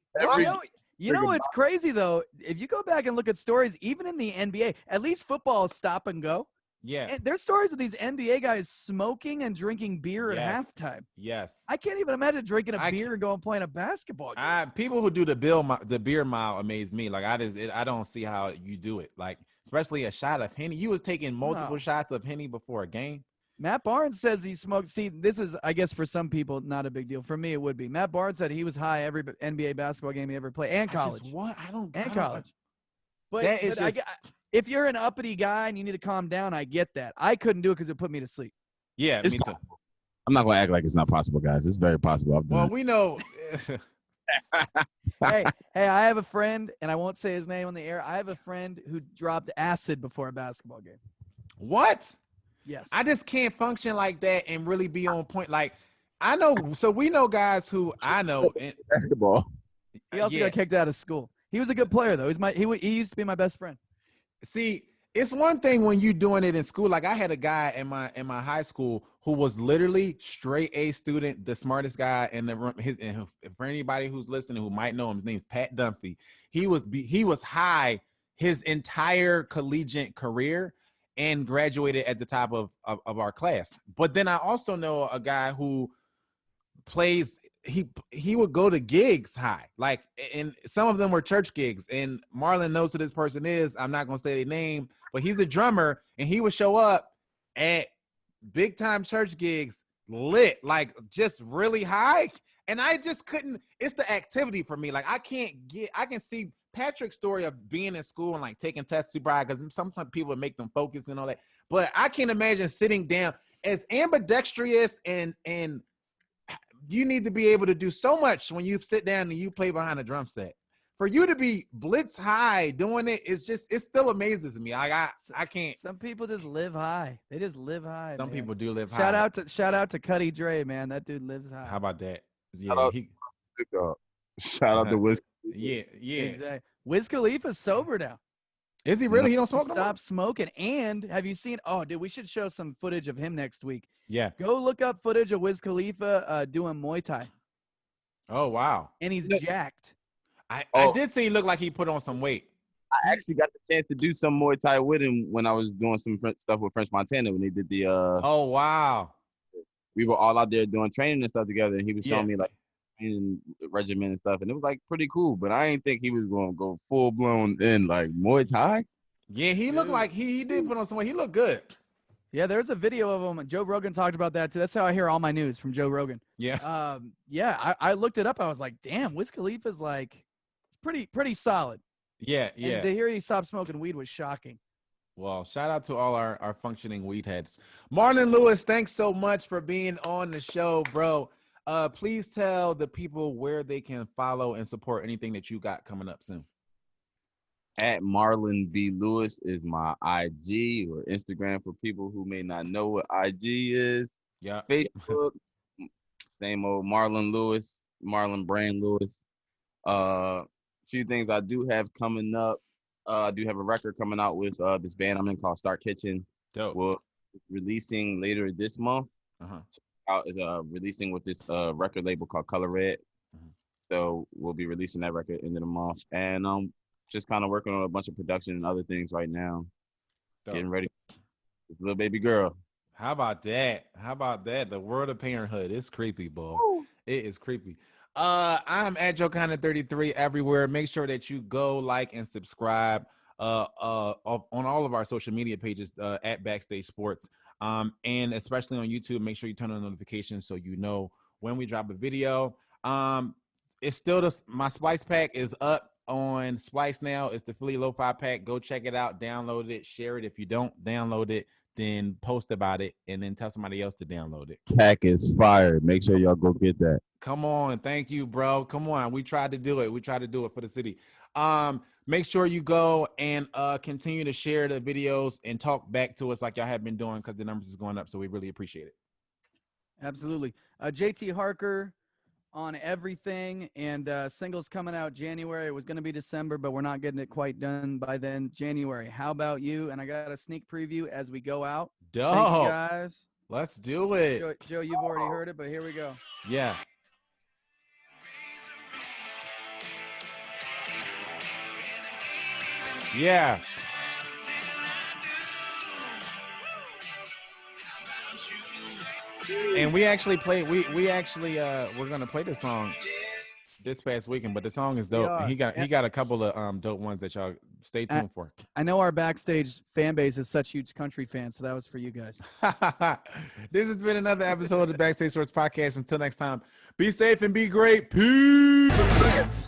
You know what's crazy, though? If you go back and look at stories, even in the NBA, at least football is stop and go. Yeah. And there's stories of these NBA guys smoking and drinking beer at halftime. Yes. I can't even imagine drinking a beer and going playing a basketball game. People who do the beer mile amaze me. Like, I don't see how you do it. Like, especially a shot of Henny. You was taking multiple shots of Henny before a game. Matt Barnes says he smoked. See, this is, I guess, for some people, not a big deal. For me, it would be. Matt Barnes said he was high every NBA basketball game he ever played, and college. College. But if you're an uppity guy and you need to calm down, I get that. I couldn't do it because it put me to sleep. Yeah, me too. I'm not gonna act like it's not possible, guys. It's very possible. Well, we know. hey, I have a friend, and I won't say his name on the air. I have a friend who dropped acid before a basketball game. What? Yes. I just can't function like that and really be on point. Like, I know, so we know guys who I know in basketball. He also got kicked out of school. He was a good player, though. He used to be my best friend. See, it's one thing when you doing it in school. Like, I had a guy in my high school who was literally straight A student, the smartest guy in the room. For anybody who's listening who might know him, his name's Pat Dunphy. He was high his entire collegiate career and graduated at the top of our class. But then I also know a guy who plays, he would go to gigs high, like, and some of them were church gigs. And Marlon knows who this person is. I'm not going to say their name, but he's a drummer, and he would show up at big time church gigs lit, like just really high. And I just couldn't, it's the activity for me. Like, I can see Patrick's story of being in school and like taking tests super high, because sometimes people make them focus and all that. But I can't imagine sitting down as ambidextrous, and you need to be able to do so much when you sit down and you play behind a drum set. For you to be blitz high doing it, it still amazes me. I can't. Some people just live high. They just live high. Some people do live high. Shout out to Cuddy Dre, man. That dude lives high. How about that? Yeah. Shout out to Wiz. Yeah. Exactly. Wiz Khalifa's sober now. Is he really? He don't smoke no more? Stop smoking. And have you seen? Oh, dude, we should show some footage of him next week. Yeah. Go look up footage of Wiz Khalifa doing Muay Thai. Oh, wow. And he's jacked. I did see he looked like he put on some weight. I actually got the chance to do some Muay Thai with him when I was doing some stuff with French Montana when they did the oh, wow. We were all out there doing training and stuff together, and he was showing me like training regimen and stuff, and it was like pretty cool. But I didn't think he was going to go full blown in like Muay Thai. Yeah, he looked like he did put on some weight. He looked good. Yeah, there's a video of him. Joe Rogan talked about that too. That's how I hear all my news, from Joe Rogan. Yeah. I looked it up. I was like, damn, Wiz Khalifa's like, it's pretty solid. Yeah. And to hear he stopped smoking weed was shocking. Well, shout out to all our functioning weed heads. Marlon Lewis, thanks so much for being on the show, bro. Please tell the people where they can follow and support anything that you got coming up soon. At Marlon B. Lewis is my IG or Instagram for people who may not know what IG is. Yeah. Facebook, same old Marlon Lewis, Marlon Brand Lewis. Few things I do have coming up. I do have a record coming out with this band I'm in called Start Kitchen. Dope. We're releasing later this month. Releasing with this record label called Color Red. So we'll be releasing that record into the month. And just kind of working on a bunch of production and other things right now. Dope. Getting ready. This little baby girl. How about that? The world of parenthood. It's creepy, boy. It is creepy. I'm at JoeConner33 everywhere. Make sure that you go like and subscribe on all of our social media pages at Backstage Sports. And especially on YouTube, make sure you turn on notifications so you know when we drop a video. It's still my Splice pack is up on Splice now. It's the Philly Lo-Fi pack. Go check it out, download it, share it. If you don't download it, then post about it and then tell somebody else to download it. Pack is fire. Make sure y'all go get that. Come on. Thank you, bro. Come on. We tried to do it. We tried to do it for the city. Make sure you go and continue to share the videos and talk back to us like y'all have been doing, because the numbers is going up. So we really appreciate it. Absolutely. JT Harker on everything, and singles coming out January. It was going to be December, but we're not getting it quite done by then. January. How about you? And I got a sneak preview as we go out. Dope. Thank you guys. Let's do it. Joe, you've already heard it, but here we go. Yeah. Yeah. And we actually played. We actually we're gonna play this song this past weekend, but the song is dope. And he got a couple of dope ones that y'all stay tuned for. I know our backstage fan base is such huge country fans, so that was for you guys. This has been another episode of the Backstage Sports Podcast. Until next time, be safe and be great. Peace.